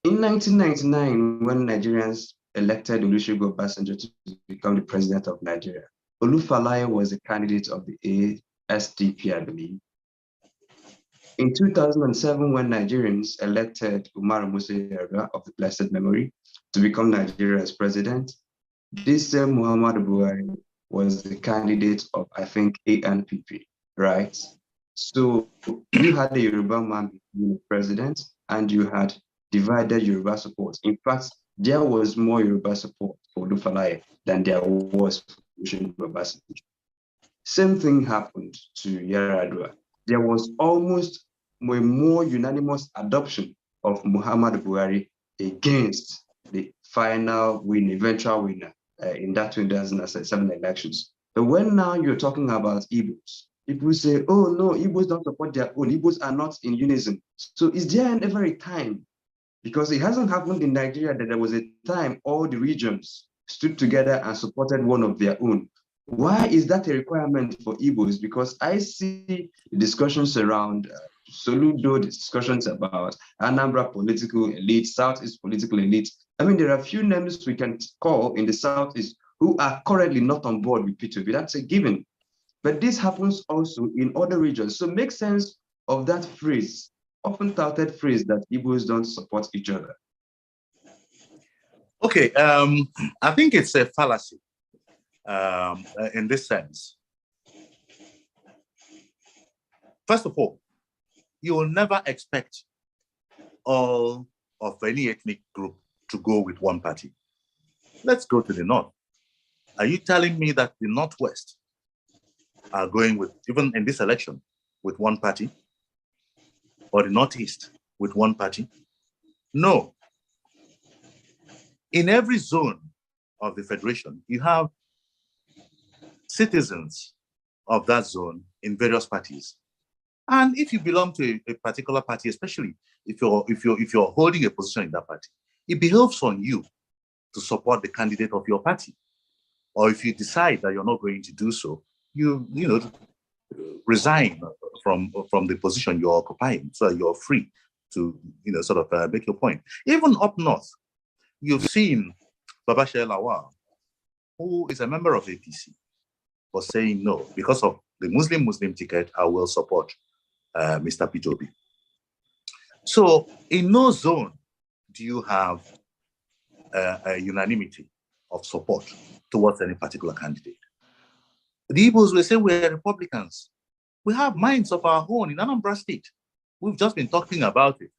In 1999, when Nigerians elected Olusegun Obasanjo to become the president of Nigeria, Olufalaye was a candidate of the SDP, I believe. In 2007, when Nigerians elected Umaru Musa Yar'Adua of the blessed memory to become Nigeria's president, this same Muhammadu Buhari was the candidate of, I think, ANPP, right? So you had a Yoruba man being president, and you had divided Yoruba support. In fact, there was more Yoruba support for Olufalaye than there was for Olusegun Obasanjo. Same thing happened to Yar'Adua. There was almost a more unanimous adoption of Muhammadu Buhari against the final win, eventual winner in that 2007 elections. But when now you're talking about Igbos, people say, oh no, Igbos don't support their own. Igbos are not in unison. So is there ever a time? Because it hasn't happened in Nigeria that there was a time all the regions stood together and supported one of their own. Why is that a requirement for Igbos? Because I see discussions around Soludo, discussions about Anambra political elite, Southeast political elite. I mean, there are a few names we can call in the Southeast who are currently not on board with P2B. That's a given. But this happens also in other regions. So make sense of that phrase, often touted phrase that Igbos don't support each other. Okay, I think it's a fallacy in this sense. First of all, you will never expect all of any ethnic group to go with one party. Let's go to the North. Are you telling me that the Northwest are going with, even in this election, with one party? Or the Northeast with one party? No. In every zone of the Federation, you have citizens of that zone in various parties. And if you belong to a particular party, especially if you're holding a position in that party, it behoves on you to support the candidate of your party. Or if you decide that you're not going to do so, you resign from the position you're occupying, so you're free to sort of make your point. Even up north, you've seen Babashir Lawal, who is a member of APC, was saying no, because of the Muslim ticket, I will support Mr. Peter Obi. So in no zone do you have a unanimity of support towards any particular candidate. The Igbos will say we're Republicans. We have minds of our own in Anambra State. We've just been talking about it.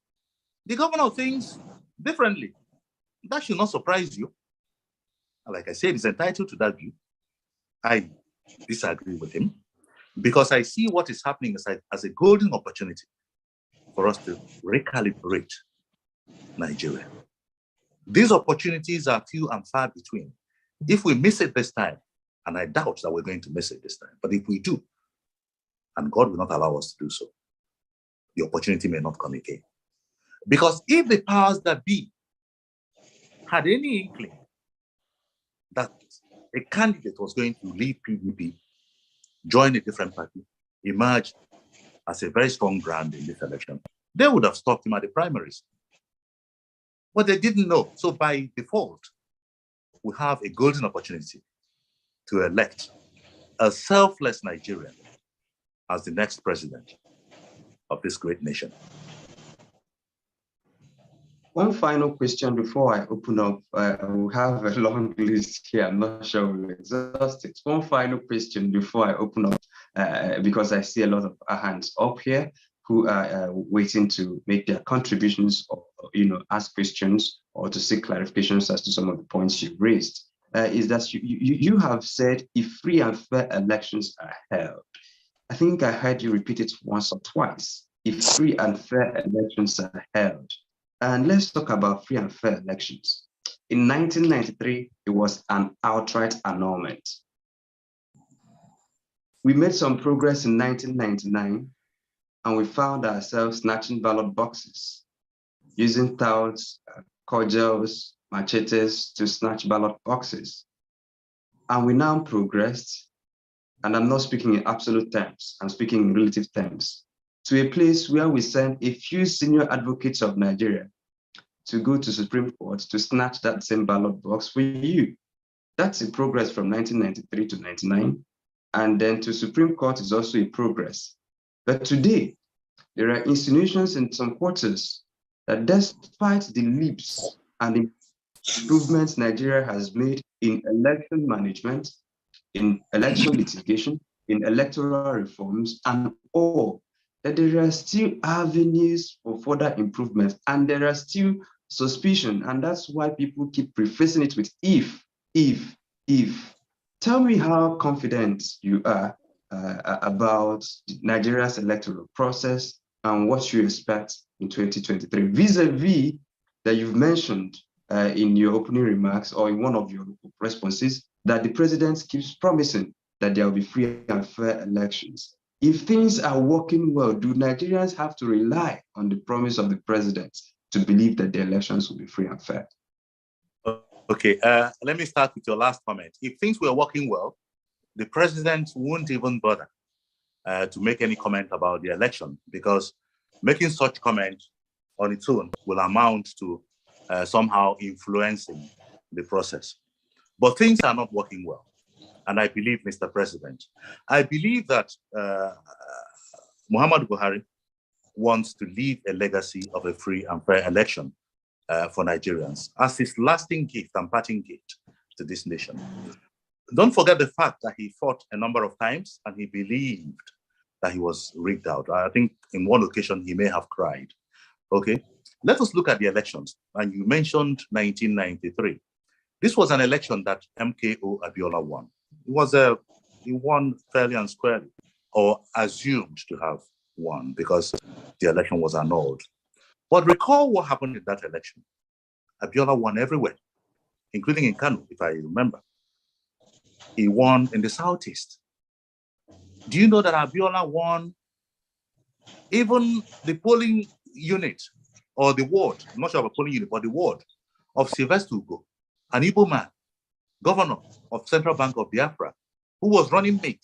The governor thinks differently. That should not surprise you. Like I said, he's entitled to that view. I disagree with him because I see what is happening as a golden opportunity for us to recalibrate Nigeria. These opportunities are few and far between. If we miss it this time, and I doubt that we're going to miss it this time, but if we do, and God will not allow us to do so, the opportunity may not come again. Because if the powers that be had any inkling that a candidate was going to leave PDP, join a different party, emerge as a very strong brand in this election, they would have stopped him at the primaries. But they didn't know. So by default, we have a golden opportunity to elect a selfless Nigerian as the next president of this great nation. One final question before I open up. We have a long list here. I'm not sure we'll exhaust it. One final question before I open up, because I see a lot of hands up here who are waiting to make their contributions or ask questions or to seek clarifications as to some of the points you've raised. Is that you have said if free and fair elections are held. I think I heard you repeat it once or twice. If free and fair elections are held. And let's talk about free and fair elections. In 1993, it was an outright annulment. We made some progress in 1999, and we found ourselves snatching ballot boxes, using towels, cudgels, machetes to snatch ballot boxes. And we now progressed, and I'm not speaking in absolute terms, I'm speaking in relative terms, to a place where we send a few senior advocates of Nigeria to go to Supreme Court to snatch that same ballot box for you. That's a progress from 1993 to 99. And then to Supreme Court is also a progress. But today, there are insinuations in some quarters that despite the leaps and the improvements Nigeria has made in election management, in election litigation, in electoral reforms, and all, that there are still avenues for further improvement, and there are still suspicion, and that's why people keep prefacing it with if. Tell me how confident you are about Nigeria's electoral process and what you expect in 2023, vis-a-vis that you've mentioned in your opening remarks or in one of your responses, that the president keeps promising that there will be free and fair elections. If things are working well, do Nigerians have to rely on the promise of the president to believe that the elections will be free and fair? Okay, let me start with your last comment. If things were working well, the president won't even bother to make any comment about the election, because making such comment on its own will amount to somehow influencing the process. But things are not working well. And I believe, Mr. President, I believe that Muhammadu Buhari wants to leave a legacy of a free and fair election for Nigerians as his lasting gift and parting gift to this nation. Don't forget the fact that he fought a number of times and he believed that he was rigged out. I think in one occasion he may have cried. Okay, let us look at the elections. And you mentioned 1993. This was an election that MKO Abiola won. He won fairly and squarely, or assumed to have won, because the election was annulled. But recall what happened in that election. Abiola won everywhere, including in Kano, if I remember. He won in the Southeast. Do you know that Abiola won even the polling unit, or the ward, I'm not sure of a polling unit, but the ward of Sylvester Ugo, an Igbo man, governor of Central Bank of Biafra, who was running mate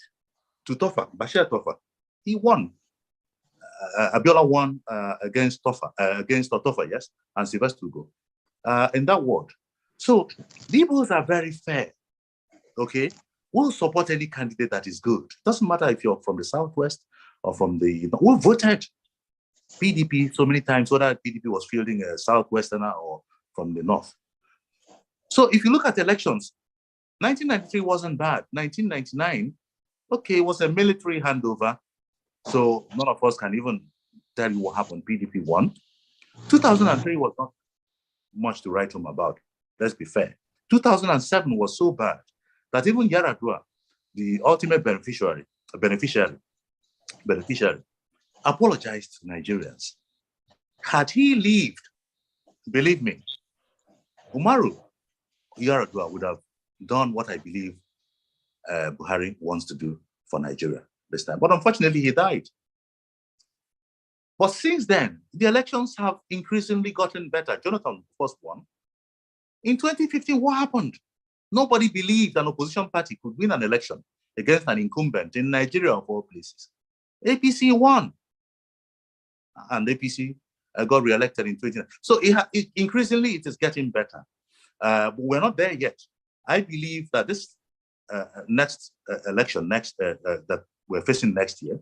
to Tofa, Bashir Tofa. He won. Abiola won against Tofa, yes, and Sylvester Ugo in that ward. So the Igbos are very fair, okay? We'll support any candidate that is good. Doesn't matter if you're from the Southwest or from the, who voted PDP so many times, whether PDP was fielding a Southwesterner or from the North. So if you look at elections, 1993 wasn't bad. 1999, okay, it was a military handover. So none of us can even tell you what happened. PDP won. 2003 was not much to write home about. Let's be fair. 2007 was so bad that even Yaradua, the ultimate beneficiary, apologized to Nigerians. Had he lived, believe me, Umaru Yaradua would have done what I believe Buhari wants to do for Nigeria this time. But unfortunately, he died. But since then, the elections have increasingly gotten better. Jonathan first won. In 2015, what happened? Nobody believed an opposition party could win an election against an incumbent in Nigeria of all places. APC won. And APC got re-elected in 2019. So increasingly, it is getting better. But we're not there yet. I believe that this next election, that we're facing next year,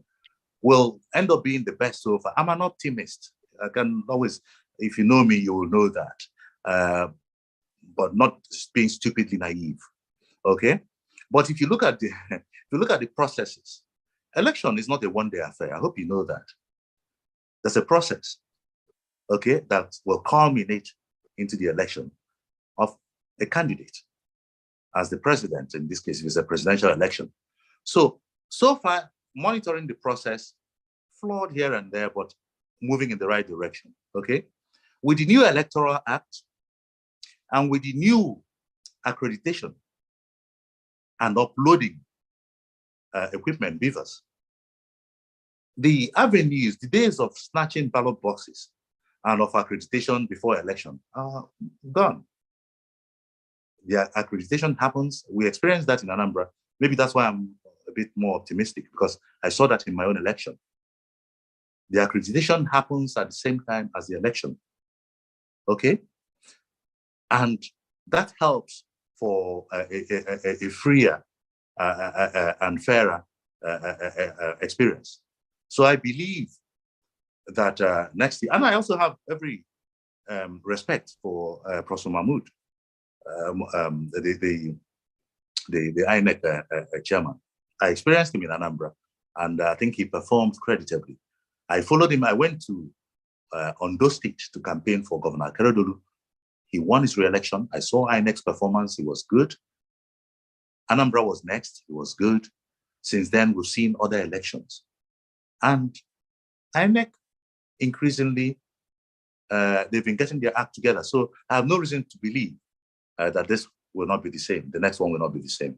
will end up being the best so far. I'm an optimist. I can always, if you know me, you will know that. But not being stupidly naive. Okay? But if you look at the processes, election is not a one-day affair. I hope you know that. There's a process, okay, that will culminate into the election of a candidate as the president. In this case, it's a presidential election. So far, monitoring the process, flawed here and there, but moving in the right direction, okay? With the new Electoral Act and with the new accreditation and uploading equipment, beavers, the avenues, the days of snatching ballot boxes and of accreditation before election are gone. The accreditation happens. We experienced that in Anambra. Maybe that's why I'm a bit more optimistic, because I saw that in my own election. The accreditation happens at the same time as the election, okay? And that helps for a freer and fairer experience. So I believe that next year, and I also have every respect for Professor Mahmoud, the INEC chairman. I experienced him in Anambra, and I think he performed creditably. I followed him. I went to Ondo State to campaign for Governor Keredolu. He won his re-election. I saw INEC's performance. He was good. Anambra was next. He was good. Since then, we've seen other elections. And INEC, increasingly, they've been getting their act together. So I have no reason to believe that this will not be the same. The next one will not be the same.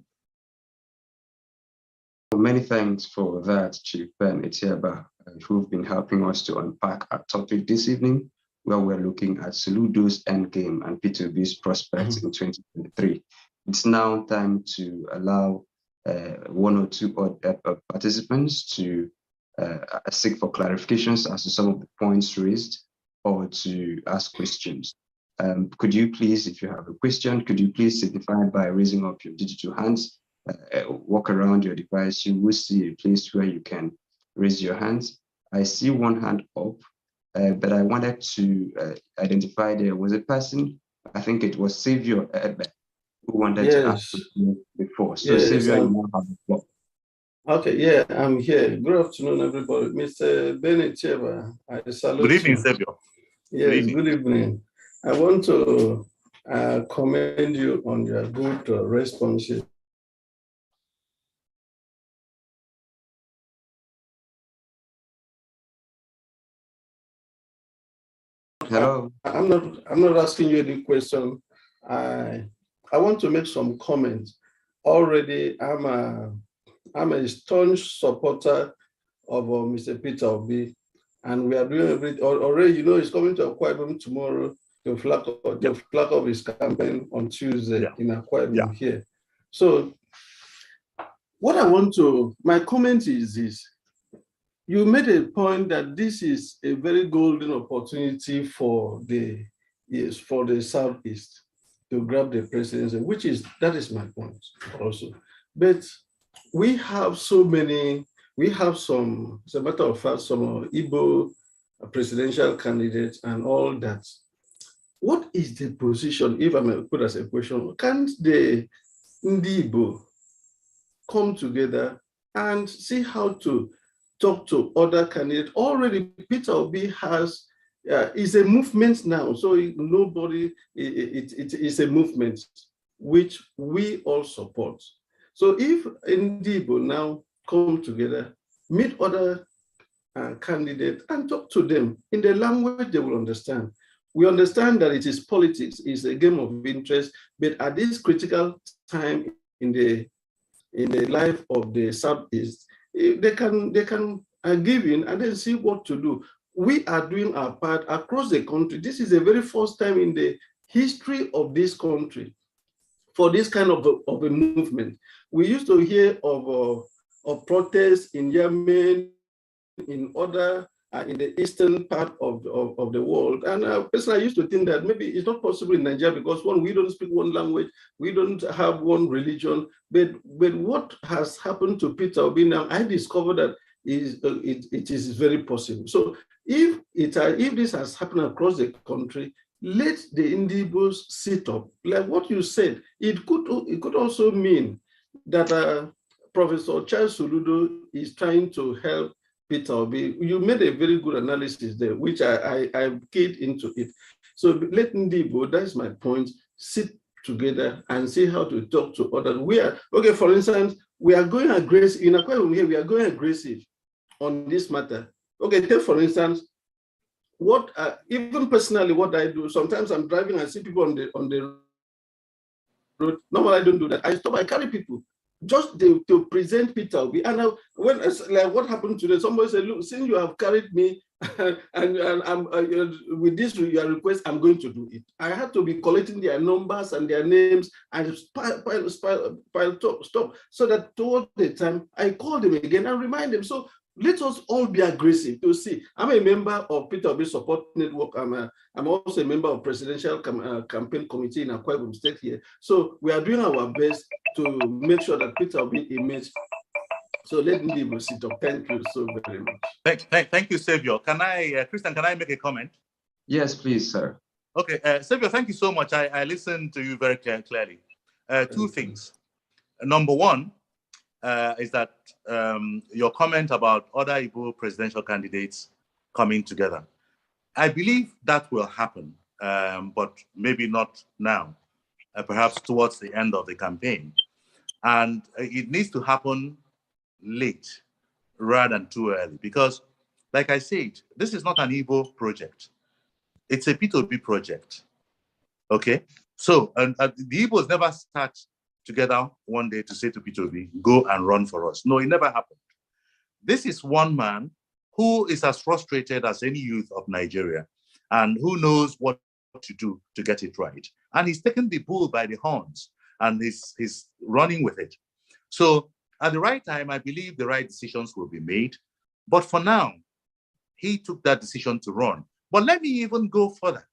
Many thanks for that, Chief Ben Etiaba, who've been helping us to unpack our topic this evening, where we're looking at Soludos Endgame and Peter Obi's prospects in 2023. It's now time to allow one or two participants to seek for clarifications as to some of the points raised, or to ask questions. Could you please, if you have a question, could you please signify by raising up your digital hands? Walk around your device, you will see a place where you can raise your hands. I see one hand up, but I wanted to identify there was a person, I think it was Savior who wanted to ask before. So yes, Savior, you now have the floor. Okay, yeah, I'm here. Good afternoon, everybody. Mr. Ben Etiaba, I salute you. Good evening, Savior. Yes, good evening. I want to commend you on your good responses. Hello. I'm not asking you any question. I want to make some comments. Already, I'm a staunch supporter of Mr. Peter Obi, and we are doing everything. Already, you know, he's coming to Akwa Ibom tomorrow to flag off his campaign on Tuesday in Akwa Ibom here. So, what I want to, my comment is this. You made a point that this is a very golden opportunity for the Southeast to grab the presidency, that is my point also. But we have so many we have some, as a matter of fact, some Igbo presidential candidates and all that. What is the position, if I may put as a question, can't the Igbo come together and see how to talk to other candidates? Already Peter Obi has, is a movement now, so nobody, it is a movement which we all support. So if Igbo now come together, meet other candidates and talk to them in the language they will understand. We understand that it is politics, it's a game of interest, but at this critical time in the life of the Southeast, they can give in and then see what to do. We are doing our part across the country. This is the very first time in the history of this country for this kind of a movement. We used to hear of protests in Yemen, in other in the eastern part of the world. And personally, I used to think that maybe it's not possible in Nigeria because one, we don't speak one language, we don't have one religion. But what has happened to Peter Obi now, I discovered that it is very possible. So if this has happened across the country, let the Igbos sit up. Like what you said, it could also mean that Professor Charles Soludo is trying to help Peter Obi. You made a very good analysis there, which I keyed into it. So let Igbo, that's my point, sit together and see how to talk to others. Okay, for instance, we are going aggressive, in Akwa here, we are going aggressive on this matter. Okay, take for instance, what even personally what I do, sometimes I'm driving, I see people on the road. Normally I don't do that. I stop, I carry people just to present Peter Obi. And when like what happened today, somebody said, look, since you have carried me and I'm with this your request, I'm going to do it. I had to be collecting their numbers and their names and stop, so that toward the time I call them again and remind them. So let us all be aggressive to see. I'm a member of Peter Obi Support Network. I'm also a member of Presidential Campaign Committee in Akwa Ibom State here. So we are doing our best to make sure that Peter Obi image. So let me sit up. Thank you so very much. Thank you, Savior. Can I, Christian, can I make a comment? Yes, please, sir. Okay, Savior, thank you so much. I listened to you very clearly. Two things. Number one is that your comment about other Igbo presidential candidates coming together. I believe that will happen, but maybe not now, perhaps towards the end of the campaign. And it needs to happen late rather than too early, because like I said, this is not an Igbo project. It's a P2B project, okay? So and the Igbos never start together one day to say to P2B, go and run for us. No, it never happened. This is one man who is as frustrated as any youth of Nigeria and who knows what to do to get it right. And he's taken the bull by the horns and he's running with it. So at the right time, I believe the right decisions will be made. But for now, he took that decision to run. But let me even go further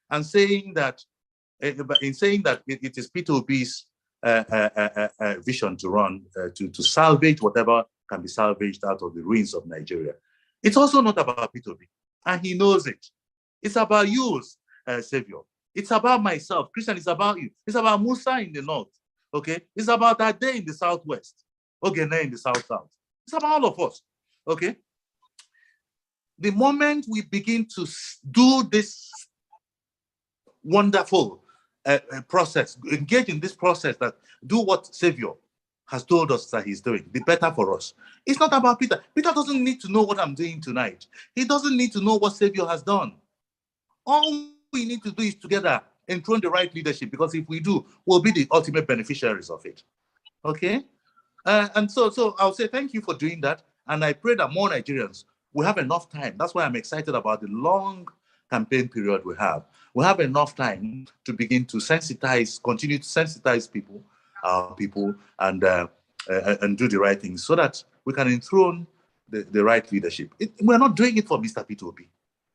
and saying that, it is P2B's vision to run, to salvage whatever can be salvaged out of the ruins of Nigeria. It's also not about P2B, and he knows it. It's about you, Savior. It's about myself. Christian, it's about you. It's about Musa in the north, okay? It's about Ade in the southwest, Ogene in the south-south. It's about all of us, okay? The moment we begin to do this wonderful process, engage in this process, that do what Savior has told us that he's doing, the better for us. It's not about Peter. Peter doesn't need to know what I'm doing tonight. He doesn't need to know what Savior has done. All we need to do is together enthrone the right leadership, because if we do, we'll be the ultimate beneficiaries of it. Okay? And so I'll say thank you for doing that. And I pray that more Nigerians will have enough time. That's why I'm excited about the long campaign period we have. We have enough time to begin to continue to sensitize people, and do the right things so that we can enthrone the right leadership. We're not doing it for Mr. Peter Obi.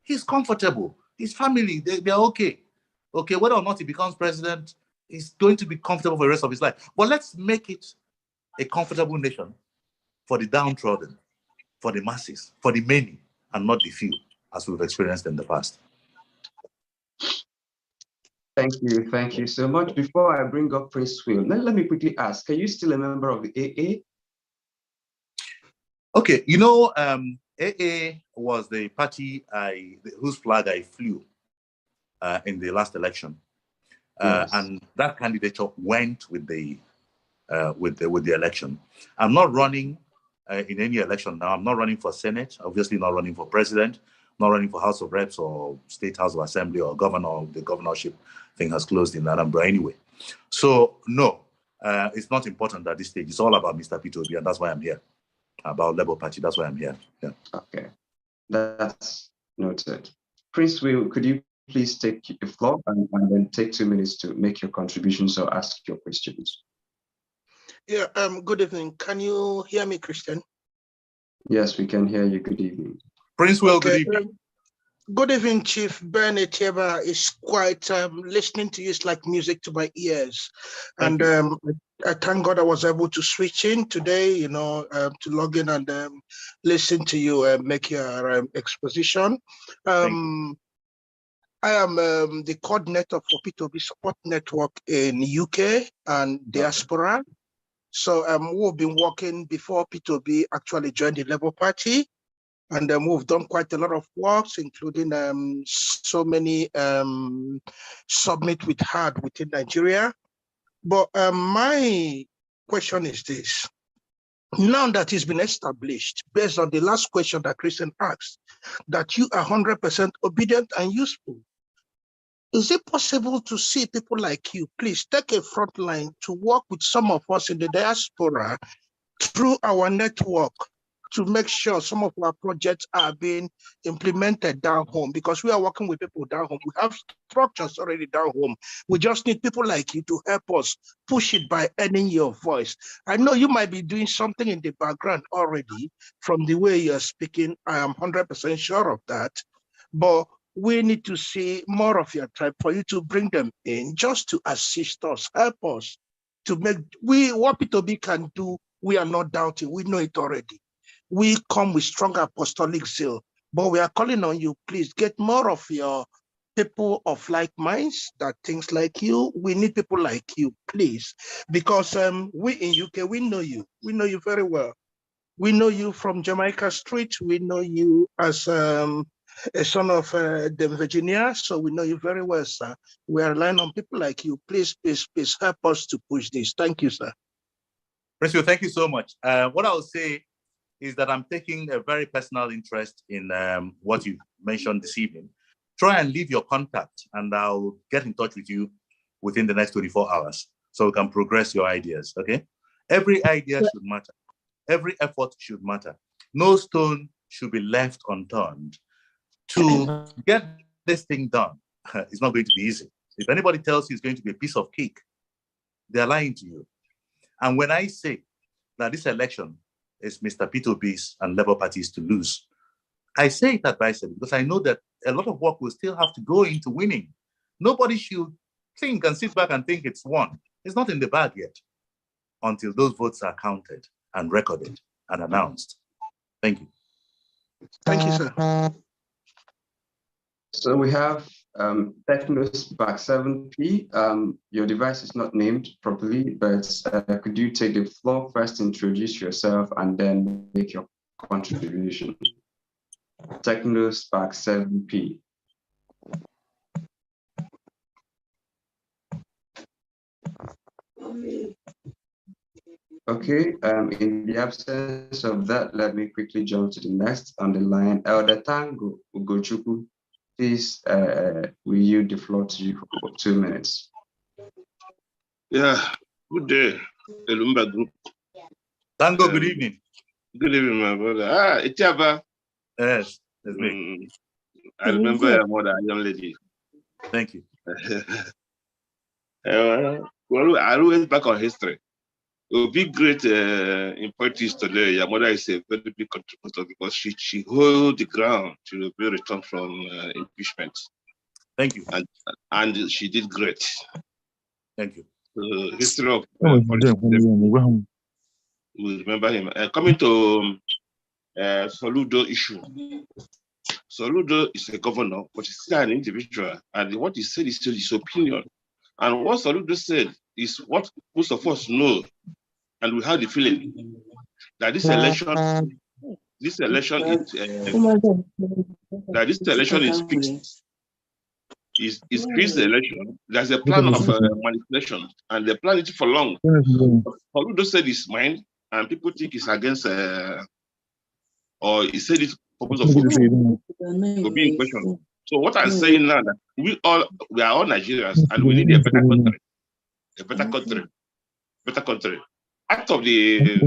He's comfortable. His family, they're okay. Okay, whether or not he becomes president, he's going to be comfortable for the rest of his life. But let's make it a comfortable nation for the downtrodden. for the masses, for the many, and not the few, as we've experienced in the past. Thank you so much. Before I bring up Prince Will, let me quickly ask, are you still a member of the AA? Okay, AA was the party whose flag I flew in the last election, Yes. and that candidature went with the election. I'm not running in any election now. I'm not running for Senate. Obviously, not running for president. Not running for House of Reps or State House of Assembly or governor. The governorship thing has closed in Anambra anyway. So no, it's not important at this stage. It's all about Mr. Peter Obi, and that's why I'm here. About Labour Party, that's why I'm here. Yeah. Okay, that's noted. Prince Will, could you please take the floor and then take 2 minutes to make your contributions or ask your questions? Yeah, good evening. Can you hear me, Christian? Yes, we can hear you. Good evening. Prince Will, okay. Good evening. Good evening, Chief. Ben Etiaba is quite, listening to you is like music to my ears. Thank and I thank God I was able to switch in today, to log in and listen to you make your exposition. I am the coordinator for P2B Support Network in UK and diaspora. Okay. So we've been working before P2B actually joined the Labour Party. And we've done quite a lot of works, including so many summit we've had within Nigeria. But my question is this. Now that it's been established, based on the last question that Christian asked, that you are 100% obedient and useful, is it possible to see people like you, please take a front line to work with some of us in the diaspora through our network to make sure some of our projects are being implemented down home, because we are working with people down home. We have structures already down home. We just need people like you to help us push it by adding your voice. I know you might be doing something in the background already from the way you're speaking. I am 100% sure of that. But we need to see more of your tribe for you to bring them in just to assist us, help us to make what P2B can do. We are not doubting. We know it already. We come with strong apostolic zeal, but we are calling on you, please get more of your people of like minds, that things like you. We need people like you, please, because we in UK, we know you. We know you very well. We know you from Jamaica Street. We know you as a son of Virginia, so we know you very well, sir. We are relying on people like you. Please, please, please help us to push this. Thank you, sir. Prince, thank you so much. What I will say is that I'm taking a very personal interest in what you mentioned this evening. Try and leave your contact, and I'll get in touch with you within the next 24 hours so we can progress your ideas, okay? Every idea should matter. Every effort should matter. No stone should be left unturned. To get this thing done, it's not going to be easy. If anybody tells you it's going to be a piece of cake, they're lying to you. And when I say that this election is Mr. Peter Obi's and Labour Party's to lose, I say it advisedly because I know that a lot of work will still have to go into winning. Nobody should think and sit back and think it's won. It's not in the bag yet until those votes are counted and recorded and announced. Thank you. Thank you, sir. So we have Technos back 7P. Your device is not named properly, but could you take the floor first, introduce yourself, and then make your contribution? Technos back 7P. Okay, in the absence of that, let me quickly jump to the next on the line. Elder Tango Ugochukwu, please, we yield the floor to you for 2 minutes. Yeah, good day, Elumba Group. Tango, good evening. Good evening, my brother. Etiaba. Yes, that's me. I remember your mother, young lady. Thank you. Well, I went back on history. It will be great in politics today. Your mother is a very big contributor because she held the ground to be returned from impeachment. Thank you. And she did great. Thank you. History of politics, we remember him. Coming to Soludo issue. Soludo is a governor, but he's still an individual, and what he said is still his opinion. And what Soludo said is what most of us know, and we have the feeling that this election is fixed. Is fixed election. There's a plan of manipulation, and the plan is for long. Soludo said his mind, and people think it's against, or he said it's purpose of Obi in question. So what I'm saying now that we are all Nigerians, and we need a better country. Out of the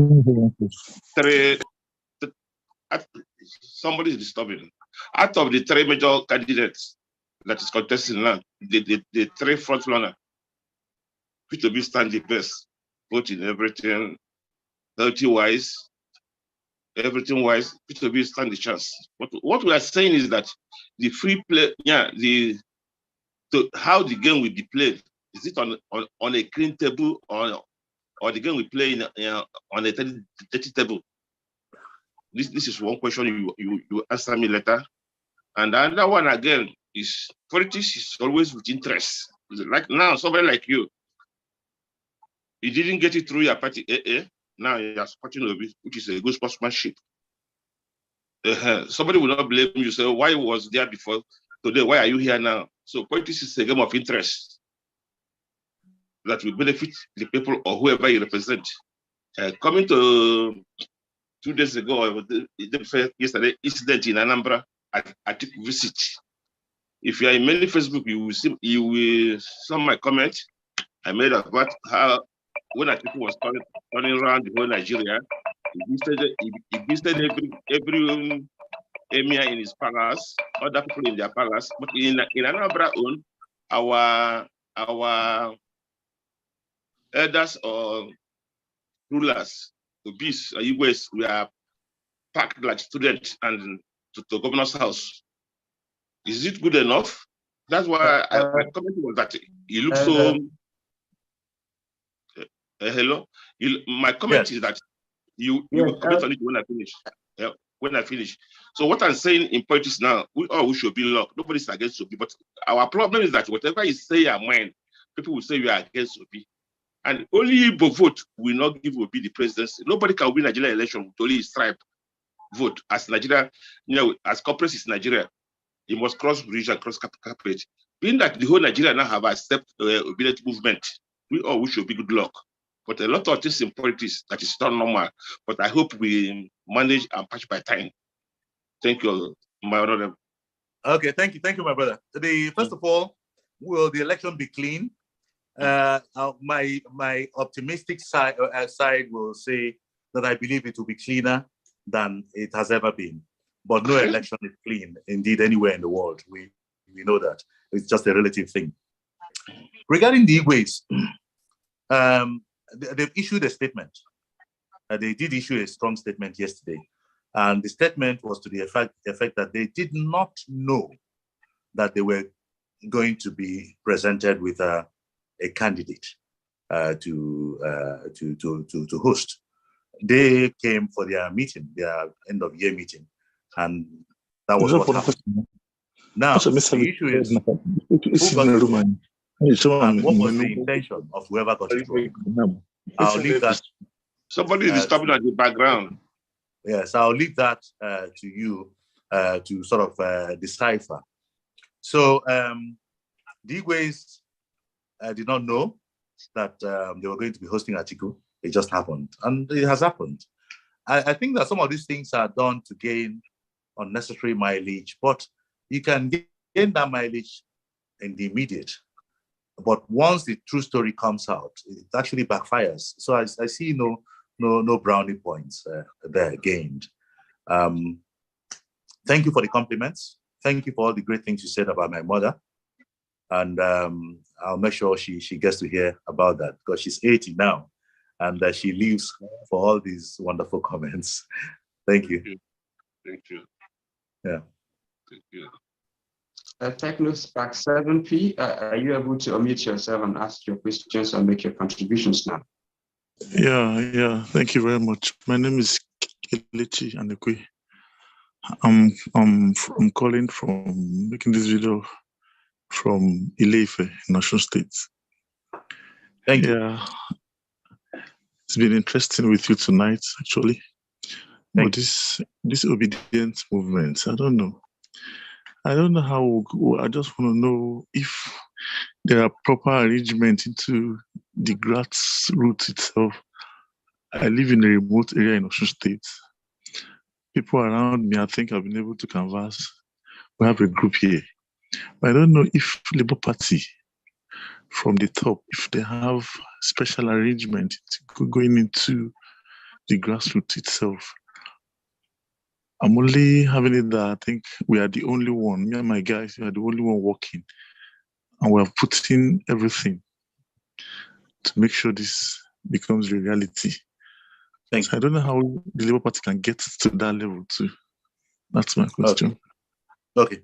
three, somebody is disturbing. Out of the three major candidates that is contesting now, the three front runner, Peter Obi stand the best, both in everything, healthy-wise, everything-wise. Peter Obi stand the chance. But what we are saying is that the free play, how the game will be played, is it on a clean table or the game we play on a dirty table? This is one question you answer me later. And the other one again is politics is always with interest. Like now, somebody like you didn't get it through your party AA. Now you are supporting Obi, which is a good sportsmanship. Somebody will not blame you. Say, why was there before today? Why are you here now? So politics is a game of interest that will benefit the people or whoever you represent. Coming to 2 days ago, yesterday, incident in Anambra, I took visit. If you are in many Facebook, you will see my comment I made about how when Atiku was turning around the whole Nigeria, he visited every emir in his palace, other people in their palace. But in Anambra own, our elders or rulers, Obis, Igwes, we are packed like students and to governor's house. Is it good enough? That's why my comment was that he looks so. Hello. My comment is that you will comment on it when I finish. When I finish. So what I'm saying in politics now, we should be locked. Nobody's against Obi, but our problem is that whatever you say your mind, people will say you are against Obi. And only Igbo vote will not give Obi the presidency. Nobody can win Nigeria election with only his tribe vote. As Nigeria, as corporate is Nigeria, he must cross bridge and cross carpet. Being that the whole Nigeria now have accepted obedient movement, we should be good luck. But a lot of things in politics that is not normal. But I hope we manage and patch by time. Thank you, my honorable. Okay, thank you, my brother. First of all, will the election be clean? My optimistic side will say that I believe it will be cleaner than it has ever been. But no election is clean, indeed, anywhere in the world. We know that. It's just a relative thing. Regarding the Igwes, they've issued a statement. They did issue a strong statement yesterday. And the statement was to the effect that they did not know that they were going to be presented with a candidate to host. They came for their meeting, their end of year meeting, and that was what happened. Now, the issue is who got it wrong, and what was the intention of whoever got it wrong. I'll leave that. Somebody is disturbing at the background. Yes, I'll leave that to you to sort of decipher. So the Igwes did not know that they were going to be hosting Atiku. It just happened, and it has happened. I think that some of these things are done to gain unnecessary mileage, but you can gain that mileage in the immediate. But once the true story comes out, it actually backfires. So I see no brownie points there gained. Thank you for the compliments. Thank you for all the great things you said about my mother. And I'll make sure she gets to hear about that, because she's 80 now, and she lives for all these wonderful comments. Thank you. Thank you. Yeah. Thank you. TechnoSpark 7P, are you able to unmute yourself and ask your questions or make your contributions now? Yeah. Thank you very much. My name is Kelechi Anekwe. I'm calling from making this video from Ile-Ife, National State. Thank you. Yeah, it's been interesting with you tonight, actually. But this obedience movement, I don't know. I don't know how we'll go. I just want to know if there are proper arrangement into the grassroots itself. I live in a remote area in Osun State. People around me, I think I've been able to canvass. We have a group here. But I don't know if Labour Party from the top, if they have special arrangement going into the grassroots itself. I'm only having it that I think we are the only one, me and my guys, we are the only one working. And we are putting everything to make sure this becomes a reality. Thank you. I don't know how the Labour Party can get to that level too. That's my question. Okay.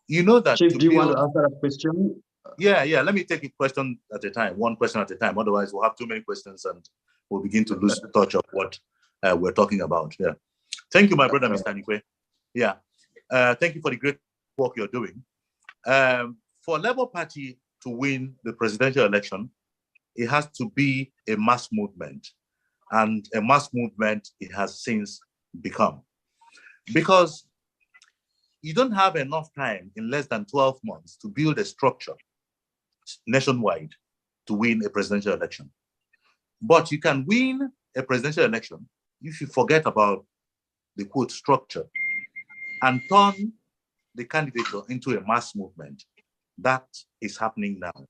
You know that. Chief, do you want to answer that question? Yeah. Let me take a question at a time, one question at a time. Otherwise, we'll have too many questions and we'll begin to lose touch of what we're talking about. Yeah. Thank you, my brother, Mr. Nikwe. Yeah. Thank you for the great work you're doing. For Labour Party to win the presidential election, it has to be a mass movement. And a mass movement it has since become. Because you don't have enough time in less than 12 months to build a structure nationwide to win a presidential election. But you can win a presidential election if you forget about the quote structure and turn the candidature into a mass movement. That is happening now.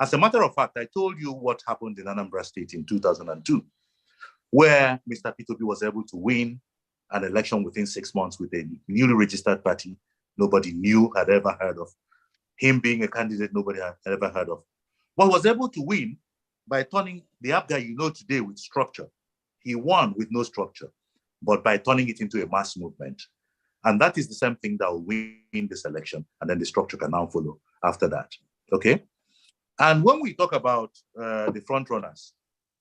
As a matter of fact, I told you what happened in Anambra State in 2002, where Mr. Peter Obi was able to win an election within 6 months with a newly registered party nobody had ever heard of. Him being a candidate nobody had ever heard of. But was able to win by turning the APGA you know today with structure. He won with no structure, but by turning it into a mass movement. And that is the same thing that will win this election, and then the structure can now follow after that, okay? And when we talk about the front runners,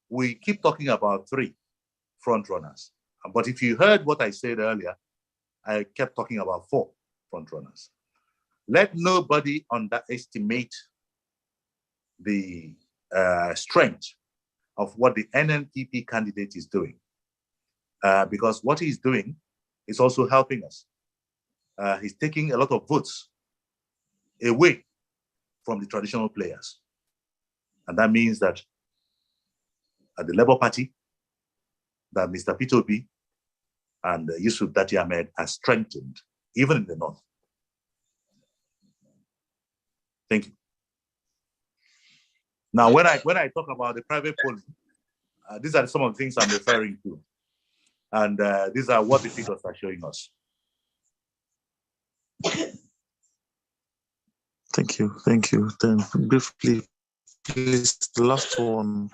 we keep talking about 3 front runners. But if you heard what I said earlier, I kept talking about 4 front runners. Let nobody underestimate the strength of what the NNPP candidate is doing, because what he's doing is also helping us. He's taking a lot of votes away from the traditional players. And that means that at the Labour Party, that Mr. Peter Obi and Yusuf Dati Ahmed are strengthened, even in the north. Thank you. Now, when I talk about the private polling, these are some of the things I'm referring to. And these are what the figures are showing us. Thank you. Then briefly, please, the last one.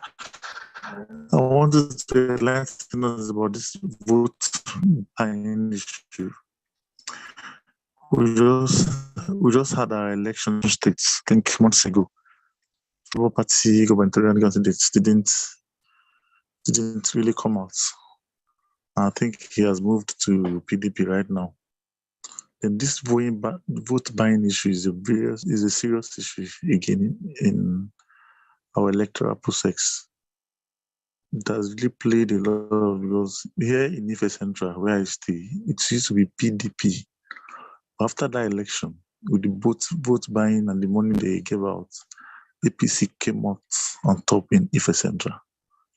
I wanted to enlighten us about this vote buying issue. We just had our election states, I think months ago. Labour Party gubernatorial candidates didn't really come out. I think he has moved to PDP right now. And this vote buying issue is a serious issue again in our electoral process. It has really played a lot of, because here in Ife Central, where I stay, it used to be PDP. After that election, with the vote buying and the money they gave out, APC came out on top in Ife Central.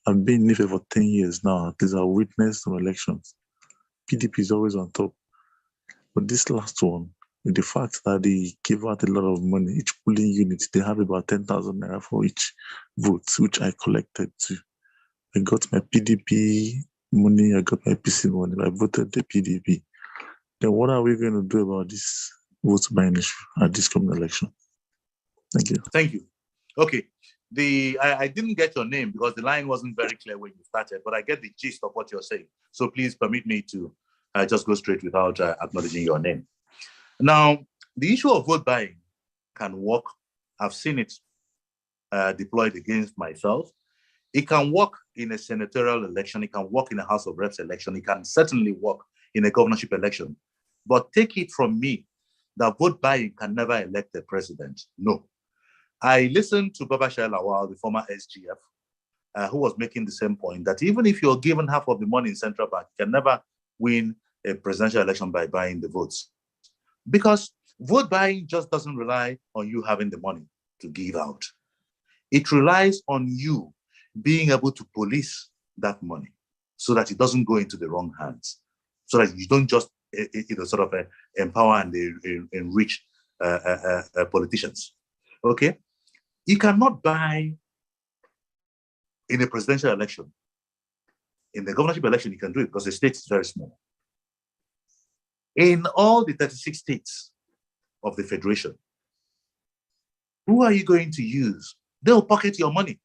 I've been in Ife for 10 years now. At least I've witnessed some elections. PDP is always on top. But this last one, with the fact that they gave out a lot of money, each polling unit, they have about 10,000 naira for each vote, which I collected too. I got my PDP money, I got my PC money, I voted the PDP. Then what are we going to do about this vote buying issue at this coming election? Thank you. Thank you. Okay. I didn't get your name because the line wasn't very clear when you started, but I get the gist of what you're saying. So please permit me to just go straight without acknowledging your name. Now, the issue of vote buying can work. I've seen it deployed against myself. It can work in a senatorial election. It can work in a House of Reps election. It can certainly work in a governorship election. But take it from me that vote buying can never elect a president. No. I listened to Babashir Lawal, the former SGF, who was making the same point that even if you're given half of the money in central bank, you can never win a presidential election by buying the votes. Because vote buying just doesn't rely on you having the money to give out. It relies on you being able to police that money so that it doesn't go into the wrong hands, so that you don't just empower and enrich politicians. Okay? You cannot buy in a presidential election. In the governorship election, you can do it because the state is very small. In all the 36 states of the federation, who are you going to use? They'll pocket your money.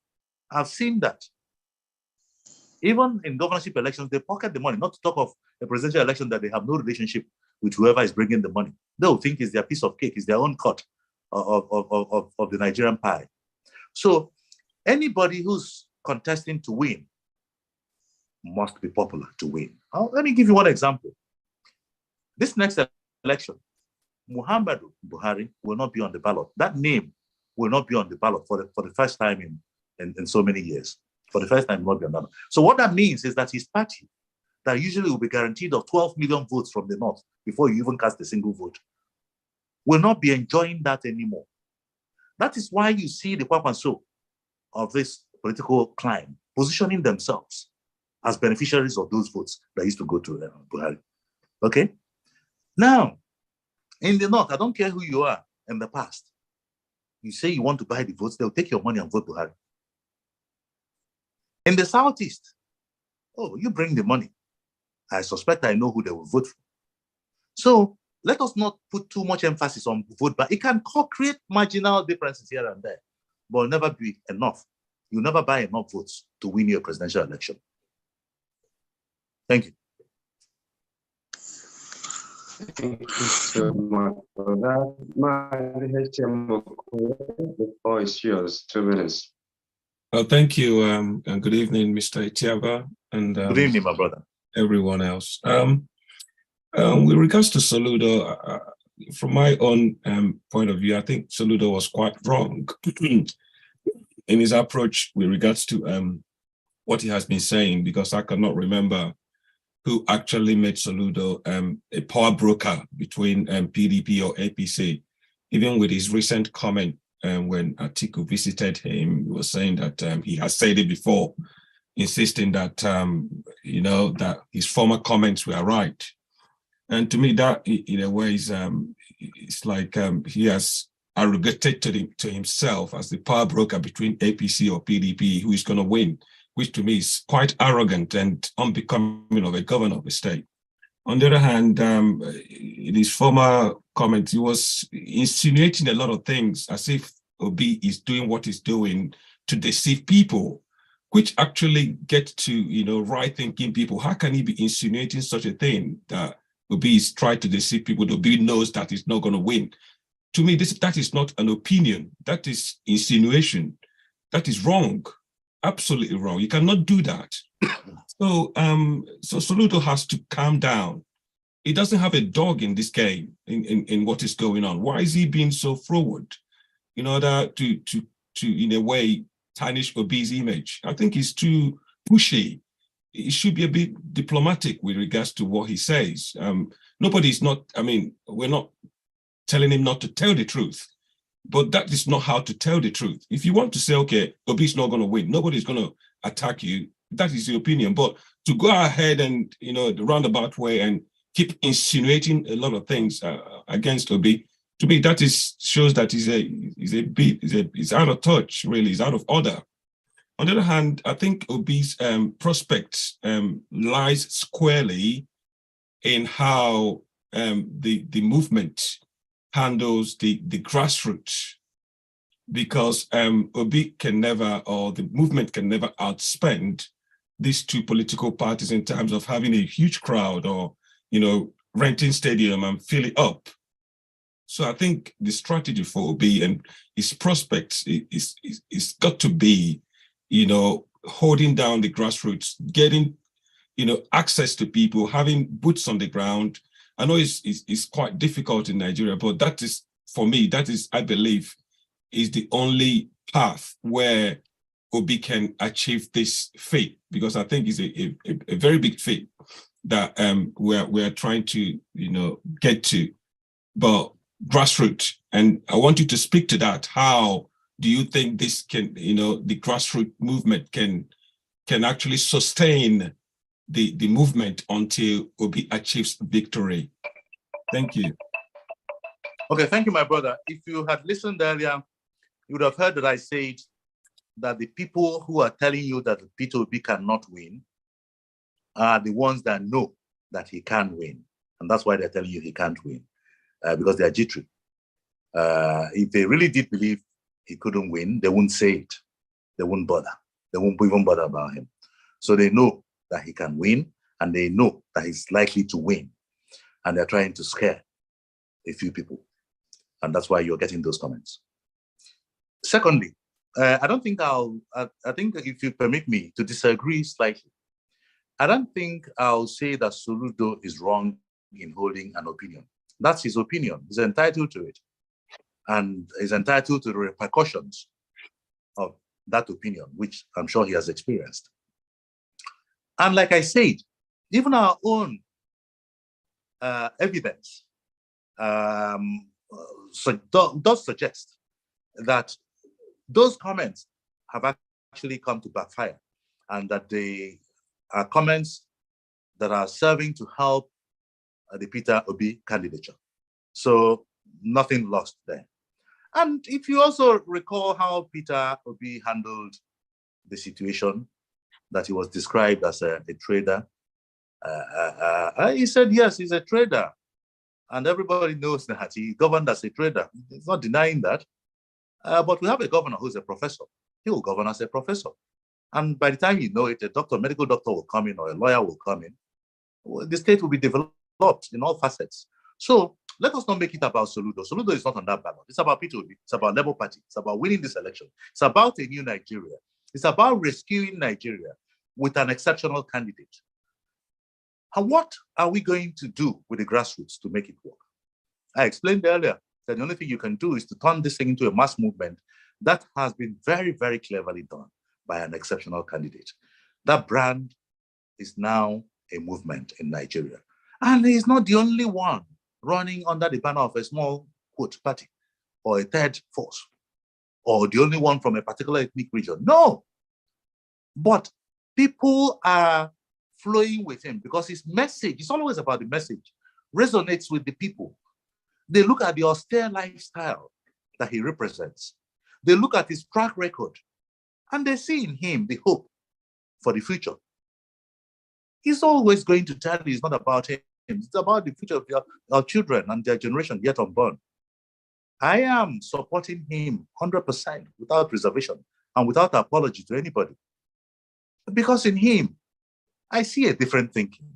I've seen that. Even in governorship elections, they pocket the money, not to talk of a presidential election that they have no relationship with whoever is bringing the money. They'll think it's their piece of cake, it's their own cut of the Nigerian pie. So anybody who's contesting to win must be popular to win. Let me give you one example. This next election, Muhammadu Buhari will not be on the ballot. That name will not be on the ballot for the first time in so many years. For the first time, will not be on the ballot. So what that means is that his party, that usually will be guaranteed of 12 million votes from the north before you even cast a single vote, will not be enjoying that anymore. That is why you see the Kwakwanso of this political climb positioning themselves as beneficiaries of those votes that used to go to Buhari. Okay? Now, in the north, I don't care who you are in the past. You say you want to buy the votes, they'll take your money and vote Buhari. In the southeast, oh, you bring the money. I suspect I know who they will vote for. So let us not put too much emphasis on vote, but it can create marginal differences here and there, but it'll never be enough. You'll never buy enough votes to win your presidential election. Thank you. Thank you so much for that. The floor is yours, 2 minutes. Well, thank you, and good evening, Mr. Etiaba, and Good evening, my brother. Everyone else. With regards to Soludo, from my own point of view, I think Soludo was quite wrong in his approach with regards to what he has been saying, because I cannot remember who actually made Soludo a power broker between PDP or APC. Even with his recent comment when Atiku visited him, he was saying that he has said it before, insisting that, that his former comments were right. And to me, that in a way is it's like he has arrogated to himself as the power broker between APC or PDP, who is going to win, which to me is quite arrogant and unbecoming of a governor of a state. On the other hand, in his former comments, he was insinuating a lot of things as if Obi is doing what he's doing to deceive people, which actually get to, right-thinking people. How can he be insinuating such a thing that Obi is trying to deceive people? Obi knows that he's not going to win. To me, that is not an opinion. That is insinuation. That is wrong. Absolutely wrong. You cannot do that. So Soludo has to calm down. He doesn't have a dog in this game, in what is going on. Why is he being so forward in order to in a way, tarnish Obi's image? I think he's too pushy. He should be a bit diplomatic with regards to what he says. We're not telling him not to tell the truth, but that is not how to tell the truth. If you want to say, okay, Obi's not going to win, nobody's going to attack you, that is your opinion. But to go ahead and, the roundabout way and keep insinuating a lot of things against Obi, to me, that shows that he's out of touch, really, he's out of order. On the other hand, I think Obi's prospects lies squarely in how the movement handles the grassroots, because Obi can never, or the movement can never outspend these two political parties in terms of having a huge crowd or, renting stadium and fill it up. So I think the strategy for Obi and his prospects is got to be, holding down the grassroots, getting, access to people, having boots on the ground. I know it's quite difficult in Nigeria, but that is, for me, I believe, is the only path where Obi can achieve this feat, because I think it's a very big feat that we're trying to get to, but grassroots. And I want you to speak to that. How do you think this can, the grassroots movement can actually sustain the movement until Obi achieves victory? Thank you. Okay, thank you, my brother. If you had listened earlier, you would have heard that I said that the people who are telling you that Peter Obi cannot win are the ones that know that he can win. And that's why they're telling you he can't win, because they are jittery. If they really did believe he couldn't win, they wouldn't say it. They wouldn't bother. They won't even bother about him. So they know that he can win, and they know that he's likely to win. And they're trying to scare a few people. And that's why you're getting those comments. Secondly, I think if you permit me to disagree slightly, I don't think I'll say that Soludo is wrong in holding an opinion. That's his opinion. He's entitled to it. And he's entitled to the repercussions of that opinion, which I'm sure he has experienced. And like I said, even our own evidence does suggest that those comments have actually come to backfire, and that they are comments that are serving to help the Peter Obi candidature. So nothing lost there. And if you also recall how Peter Obi handled the situation, that he was described as a trader, he said, yes, he's a trader. And everybody knows that he governed as a trader. He's not denying that. But we have a governor who's a professor. He will govern as a professor. And by the time you know it, a medical doctor will come in, or a lawyer will come in. The state will be developed in all facets. So let us not make it about Soludo. Soludo is not on that ballot. It's about Peter Obi. It's about Labour Party. It's about winning this election. It's about a new Nigeria. It's about rescuing Nigeria with an exceptional candidate. And what are we going to do with the grassroots to make it work? I explained earlier that the only thing you can do is to turn this thing into a mass movement that has been very, very cleverly done by an exceptional candidate. That brand is now a movement in Nigeria. And he's not the only one running under the banner of a small, quote, party or a third force, or the only one from a particular ethnic region. No. But people are flowing with him because his message, it's always about the message, resonates with the people. They look at the austere lifestyle that he represents. They look at his track record, and they see in him the hope for the future. He's always going to tell you it's not about him. It's about the future of our children and their generation yet unborn. I am supporting him 100% without reservation and without apology to anybody. Because in him, I see a different thinking.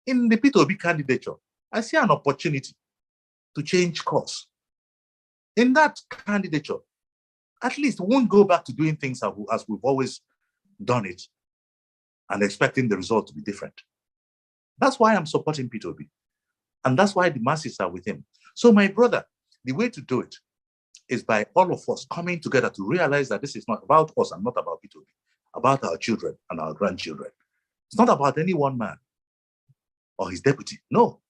In the Peter Obi candidature, I see an opportunity to change course. In that candidature, at least we won't go back to doing things as we've always done it and expecting the result to be different. That's why I'm supporting Peter Obi. And that's why the masses are with him. So my brother, the way to do it is by all of us coming together to realize that this is not about us and not about Peter Obi, about our children and our grandchildren. It's not about any one man or his deputy. No.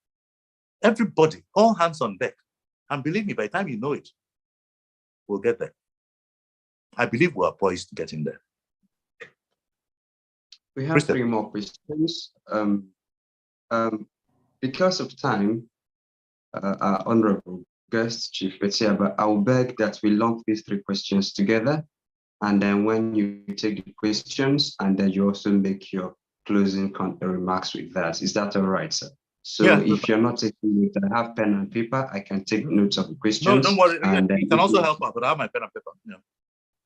Everybody, all hands on deck. And believe me, by the time you know it, we'll get there. I believe we are poised to get in there. We have 3 more questions. Because of time, our honorable guest, Chief Etiaba, I will beg that we lump these 3 questions together. And then when you take the questions, and then you also make your closing remarks with that. Is that all right, sir? So yeah, if you're not taking notes, I have pen and paper. I can take notes of the questions. No, don't worry. And you can also help out, but I have my pen and paper. Yeah.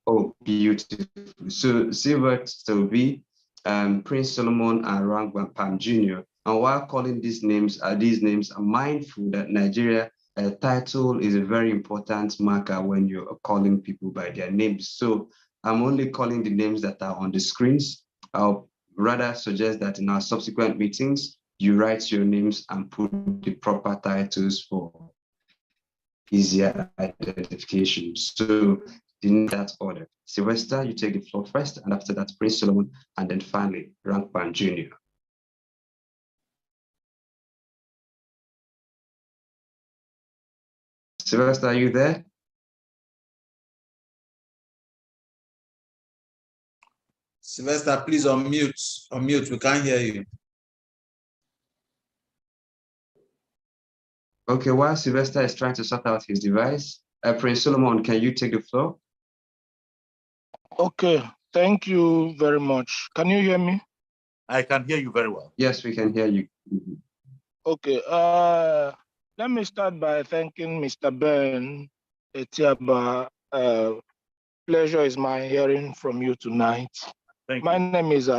Oh, beautiful. So Silbert Toby, Prince Solomon, and Rangwan Pam Jr. And while calling these names, I'm mindful that Nigeria title is a very important marker when you're calling people by their names. So I'm only calling the names that are on the screens. I'll rather suggest that in our subsequent meetings, you write your names and put the proper titles for easier identification. So in that order, Sylvester, you take the floor first, and after that, Prince Solomon, and then finally, Rankpan Jr. Sylvester, are you there? Sylvester, please unmute. Unmute, we can't hear you. Okay, while Sylvester is trying to sort out his device, Prince Solomon, can you take the floor? Okay, thank you very much. Can you hear me? I can hear you very well. Yes, we can hear you. Okay, let me start by thanking Mr. Ben Etiaba. Pleasure is my hearing from you tonight. Thank my you. name is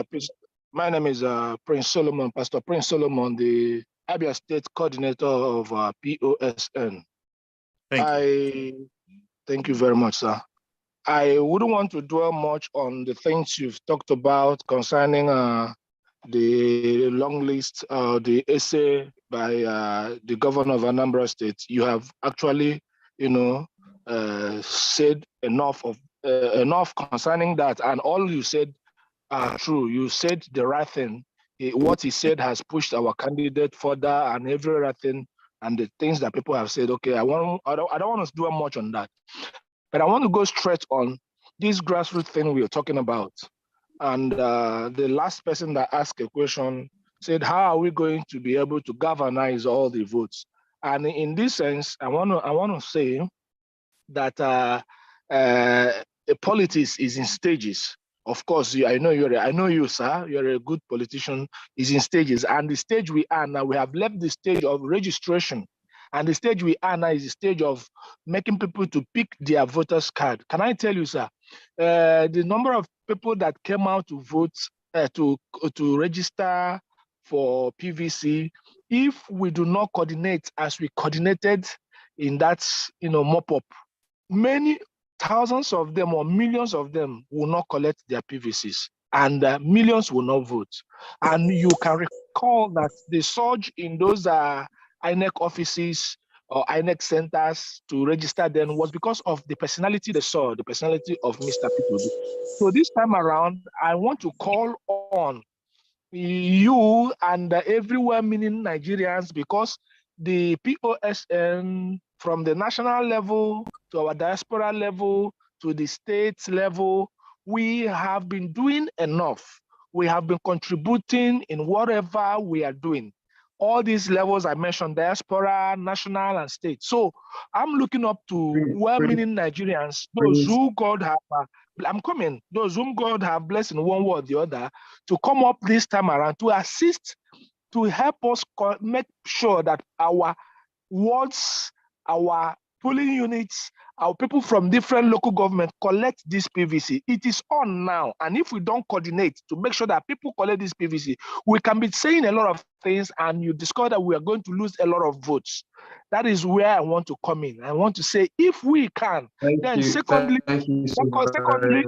Prince Solomon, Pastor Prince Solomon, the Abia State Coordinator of POSN. Thank you very much, sir. I wouldn't want to dwell much on the things you've talked about concerning the long list, the essay by the governor of Anambra State. You have actually, said enough concerning that, and all you said are true. You said the right thing. What he said has pushed our candidate further, and every other thing, and the things that people have said. Okay, I don't want to dwell much on that, but I want to go straight on this grassroots thing we are talking about. And the last person that asked a question said, how are we going to be able to galvanize all the votes? And in this sense, I want to say that politics is in stages. Of course, I know you, sir. You're a good politician. Is in stages, and the stage we are now, we have left the stage of registration, and the stage we are now is the stage of making people to pick their voters card. Can I tell you, sir, the number of people that came out to vote to register for PVC, if we do not coordinate as we coordinated in that mop-up, many thousands of them or millions of them will not collect their PVCs, and millions will not vote. And you can recall that the surge in those INEC offices or INEC centers to register them was because of the personality they saw, the personality of Mr. Peter Obi. So this time around, I want to call on you and everywhere meaning Nigerians, because the POSN, from the national level to our diaspora level to the state level, we have been doing enough. We have been contributing in whatever we are doing. All these levels I mentioned, diaspora, national, and state. So I'm looking up to well-meaning Nigerians, those who God have, those whom God have blessed in one way or the other, to come up this time around to assist, to help us make sure that our wards, our polling units, our people from different local governments collect this PVC. It is on now. And if we don't coordinate to make sure that people collect this PVC, we can be saying a lot of things, and you discover that we are going to lose a lot of votes. That is where I want to come in. I want to say, if we can, then secondly, and finally,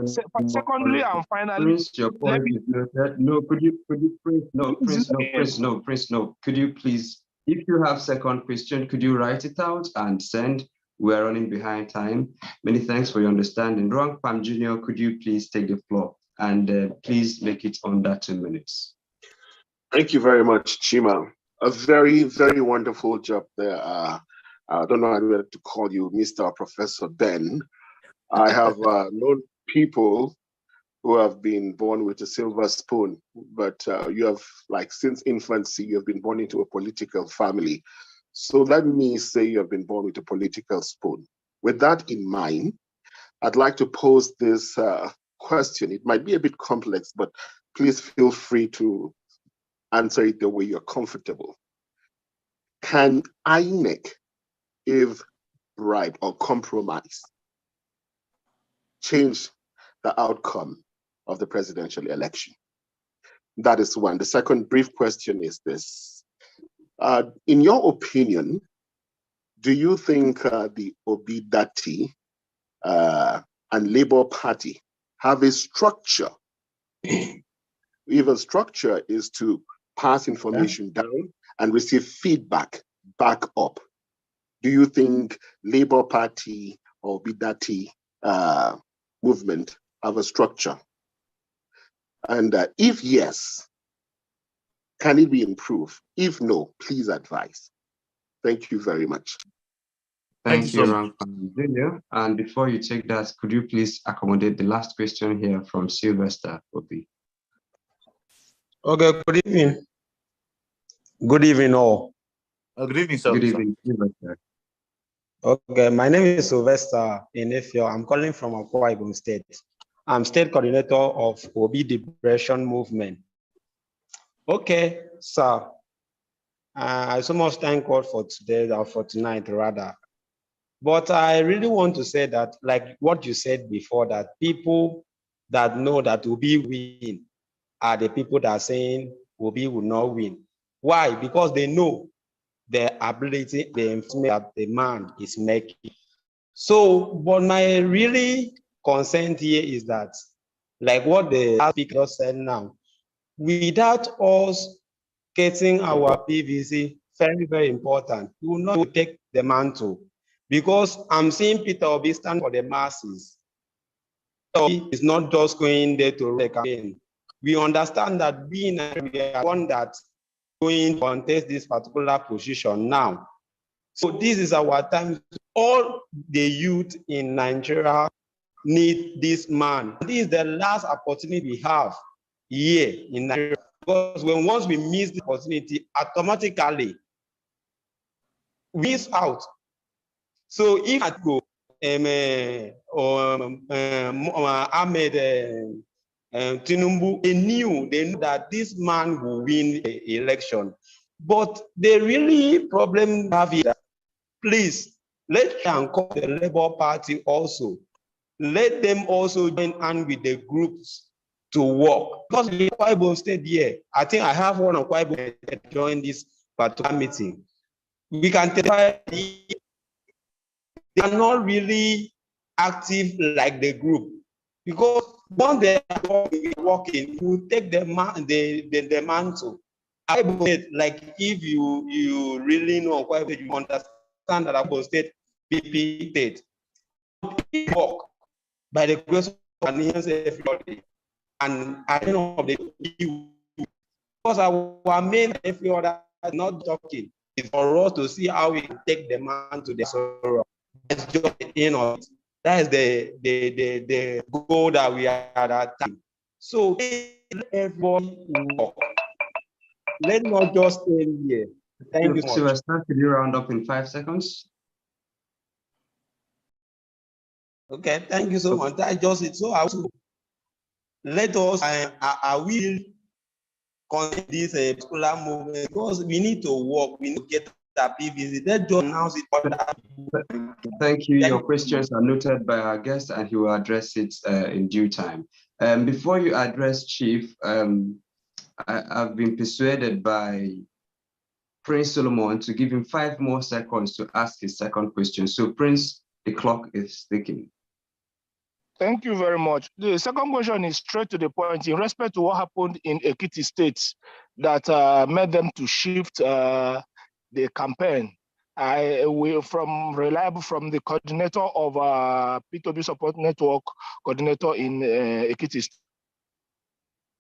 Prince, your point is noted. No, could you Prince, no. Could you please, if you have second question, could you write it out and send? We're running behind time. Many thanks for your understanding. Rankpan Jr., could you please take the floor, and please make it under 2 minutes. Thank you very much, Chima. A very, very wonderful job there. I don't know how to call you Mr. or Professor Ben. I have known people who have been born with a silver spoon, but you have, like, since infancy, you have been born into a political family. So let me say you have been born with a political spoon. With that in mind, I'd like to pose this question. It might be a bit complex, but please feel free to answer it the way you're comfortable. Can INEC, if bribe or compromise, change the outcome of the presidential election? That is one. The second brief question is this. In your opinion, do you think the Obi Dati and Labour Party have a structure If a structure is to pass information down and receive feedback back up, do you think Labour Party or Bidati movement have a structure? And if yes, can it be improved? If no, please advise. Thank you very much. Thank you, Rampan Junior. And before you take that, could you please accommodate the last question here from Sylvester Obi? Okay, good evening. Good evening, all. Good evening, sir. Good evening, Sylvester. Okay, my name is Sylvester Inefio. I'm calling from Akwa Ibom State. I'm state coordinator of Obi Depression Movement. Okay, sir. I so much thank God for today, or for tonight, rather. But I really want to say that, like what you said before, that people that know that Obi win are the people that are saying Obi will not win. Why? Because they know the ability, the information that the man is making. So, but my really concern here is that, like what the speaker said now, without us getting our PVC very, very important, we will not take the mantle. Because I'm seeing Peter Obi stand for the masses. Obi is not just going there to the campaign. We understand that being one that going to contest this particular position now. So this is our time. All the youth in Nigeria need this man. This is the last opportunity we have here in Nigeria. Because once we miss the opportunity, automatically we miss out. So if I go, Ahmed Tinubu, they knew that this man will win the election. But the really problem we have is that, please, let's call the Labour Party also. Let them also join hand with the groups to work. Because the Akwa Ibom State here, I think I have one of Akwa Ibom that join this particular meeting. We can testify they are not really active like the group, because once they are working, you take the mantle. Like if you really know quite well, you understand that Akwa State PP state work by the grace of everybody, and I don't know the because our main every other not talking is for us to see how we can take the man to the sorrow. Let's just in on it. That is the goal that we are at. So let everybody work. Let's not just stay here. Thank you so much. Sylvester, could you round up in 5 seconds? Okay, thank you so much. That's just it. So I will let us. I will continue this particular movement because we need to work. We need to get that PVC. Let's just announce it. Thank you. Your questions are noted by our guest, and he will address it in due time. Before you address Chief, I've been persuaded by Prince Solomon to give him 5 more seconds to ask his second question. So, Prince, the clock is ticking. Thank you very much. The second question is straight to the point in respect to what happened in Ekiti State that made them to shift the campaign. From the coordinator of Peter Obi Support Network, coordinator in Ekiti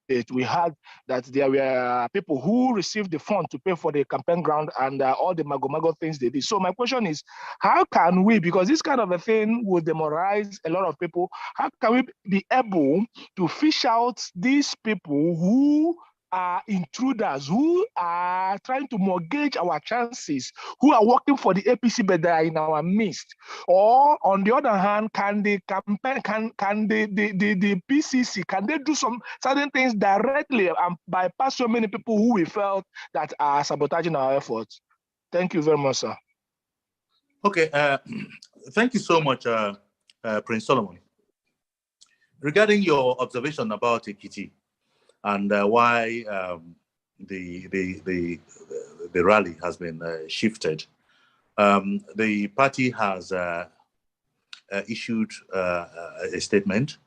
State, we heard that there were people who received the fund to pay for the campaign ground and all the mago things they did. So my question is, how can we, because this kind of a thing will demoralize a lot of people, how can we be able to fish out these people who are intruders, who are trying to mortgage our chances, who are working for the APC but they are in our midst? Or on the other hand, can the campaign, can the PCC, can they do some certain things directly and bypass so many people who we felt that are sabotaging our efforts? Thank you very much, sir. Okay, thank you so much, Prince Solomon. Regarding your observation about Ekiti and why the rally has been shifted, the party has issued a statement,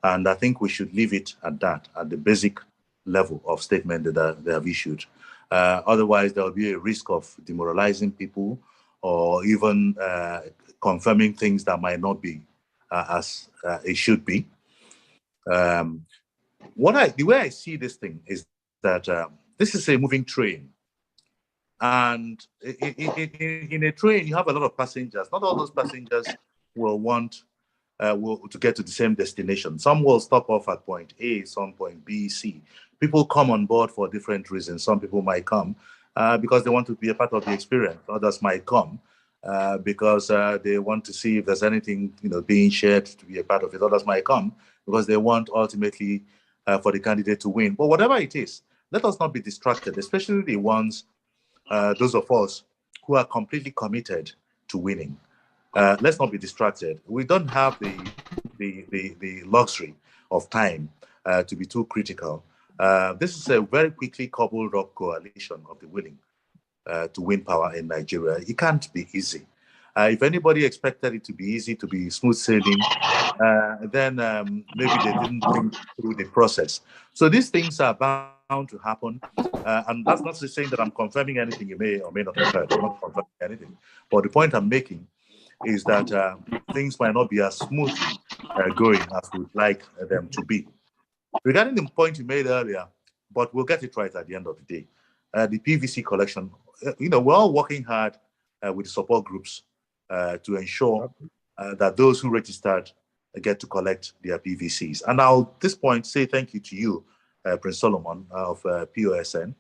and I think we should leave it at that, at the basic level of statement that they have issued. Otherwise, there will be a risk of demoralizing people or even confirming things that might not be as it should be. The way I see this thing is that this is a moving train. And in a train, you have a lot of passengers. Not all those passengers will want to get to the same destination. Some will stop off at point A, some point B, C. People come on board for different reasons. Some people might come because they want to be a part of the experience. Others might come because they want to see if there's anything being shared to be a part of it. Others might come because they want ultimately for the candidate to win. But whatever it is, let us not be distracted, especially the ones, those of us who are completely committed to winning. Let's not be distracted. We don't have the luxury of time to be too critical. This is a very quickly cobbled up coalition of the willing to win power in Nigeria. It can't be easy. If anybody expected it to be easy, to be smooth sailing, then maybe they didn't think through the process. So these things are bound to happen. And that's not saying that I'm confirming anything you may or may not have heard. I'm not confirming anything. But the point I'm making is that things might not be as smoothly going as we'd like them to be. Regarding the point you made earlier, but we'll get it right at the end of the day, the PVC collection, we're all working hard with the support groups to ensure that those who registered get to collect their PVCs. And I'll at this point say thank you to you, Prince Solomon of POSN,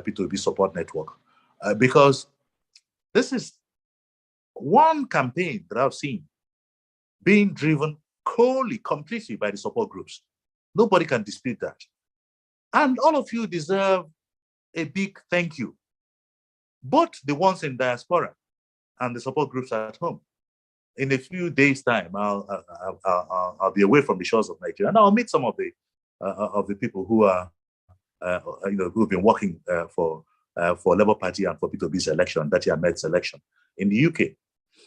Peter Obi Support Network, because this is one campaign that I've seen being driven completely by the support groups. Nobody can dispute that. And all of you deserve a big thank you. Both the ones in diaspora and the support groups at home. In a few days' time, I'll be away from the shores of Nigeria, and I'll meet some of the people who are, who've been working for Labour Party and for Peter Obi's election, that Ahmed's election in the UK.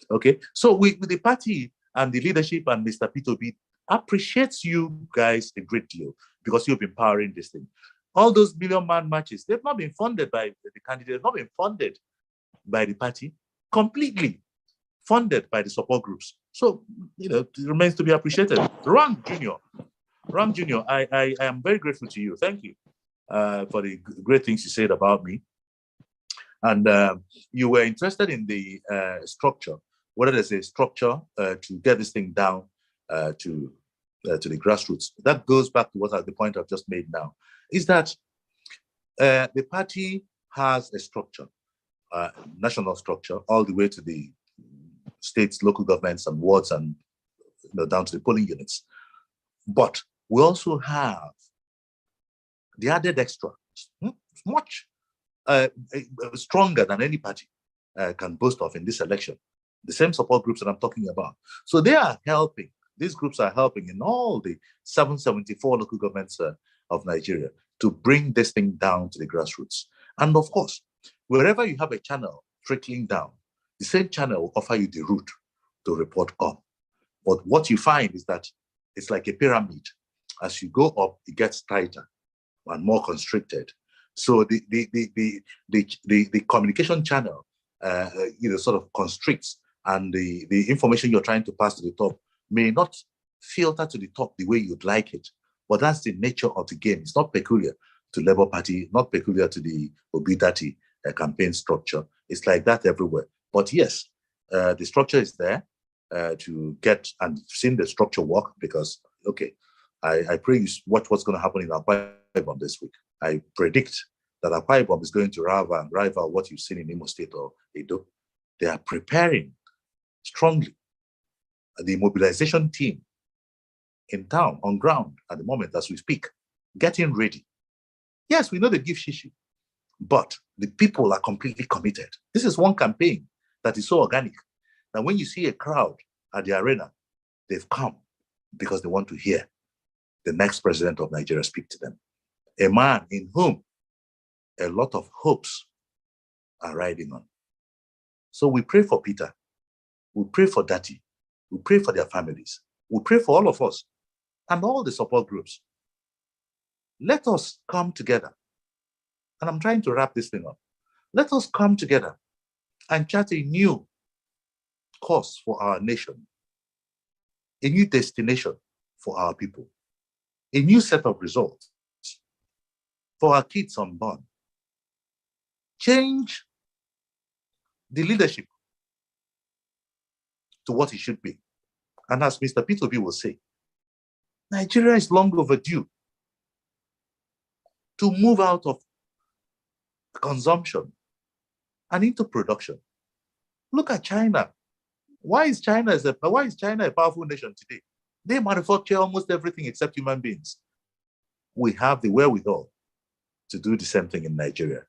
Okay, so with the party and the leadership and Mr. Peter Obi appreciates you guys a great deal because you've been powering this thing. All those million-man marches, they've not been funded by the candidate, they've not been funded by the party, completely funded by the support groups. So, it remains to be appreciated. Ram Jr., I am very grateful to you. Thank you for the great things you said about me. And you were interested in the structure, whether there's a structure to get this thing down to the grassroots. That goes back to the point I've just made now, is that the party has a structure, national structure, all the way to the states, local governments, and wards, and down to the polling units. But we also have the added extra, much stronger than any party can boast of in this election. The same support groups that I'm talking about. So they are helping. These groups are helping in all the 774 local governments of Nigeria to bring this thing down to the grassroots. And of course, wherever you have a channel trickling down, the same channel will offer you the route to report on. But what you find is that it's like a pyramid. As you go up, it gets tighter and more constricted. So the communication channel, sort of constricts, and the information you're trying to pass to the top may not filter to the top the way you'd like it. But that's the nature of the game. It's not peculiar to Labour Party, not peculiar to the Obi-Dati campaign structure. It's like that everywhere. But yes, the structure is there to get, and seen the structure work because, okay, I pray you watch what's going to happen in Akwa Ibom this week. I predict that Akwa Ibom is going to rival what you've seen in Imo State or Edo. They are preparing strongly. The mobilization team in town, on ground at the moment as we speak, getting ready. Yes, we know they give shishi, but the people are completely committed. This is one campaign that is so organic that when you see a crowd at the arena, they've come because they want to hear the next president of Nigeria speak to them. A man in whom a lot of hopes are riding on. So we pray for Peter. We pray for Dati. We pray for their families. We pray for all of us and all the support groups let us come together. And I'm trying to wrap this thing up. Let us come together and chart a new course for our nation, a new destination for our people, a new set of results for our kids unborn. Change the leadership to what it should be. And as Mr. Peter Obi will say, Nigeria is long overdue to move out of consumption and into production. Look at China. Why is China a powerful nation today? They manufacture almost everything except human beings. We have the wherewithal to do the same thing in Nigeria.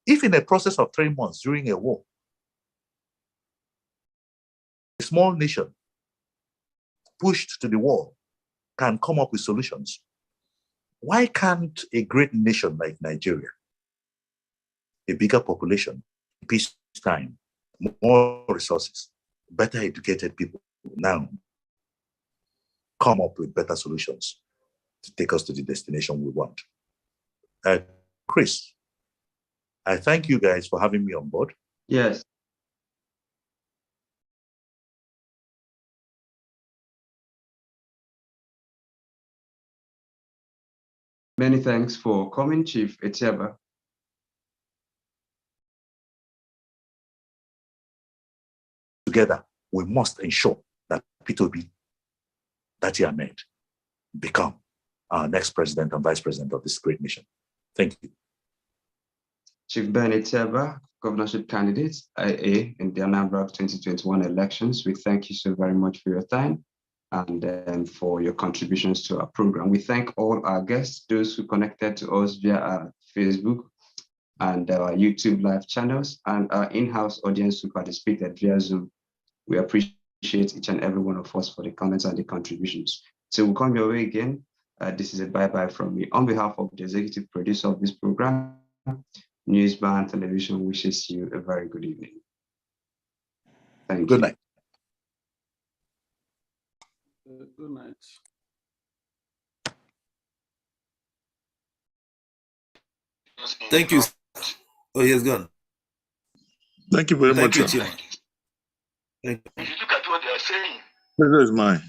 If in a process of 3 months during a war, a small nation pushed to the wall can come up with solutions, why can't a great nation like Nigeria, a bigger population, peacetime, more resources, better educated people now come up with better solutions to take us to the destination we want? Chris, I thank you guys for having me on board. Yes. Many thanks for coming, Chief Etiaba. Together, we must ensure that Peter Obi, that year made, become our next president and vice president of this great nation. Thank you. Chief Ben Etiaba, governorship candidate, IA, in the Anambra 2021 elections. We thank you so very much for your time and for your contributions to our program. We thank all our guests, those who connected to us via our Facebook and our YouTube live channels, and our in-house audience who participated via Zoom. We appreciate each and every one of us for the comments and the contributions. So we'll come your way again. This is a bye-bye from me. On behalf of the executive producer of this program, Newsband Television wishes you a very good evening. Thank you. Good night. Good night. Thank you. Oh, he has gone. Thank you very much. Thank you, Chima. Thank you. Pleasure is mine.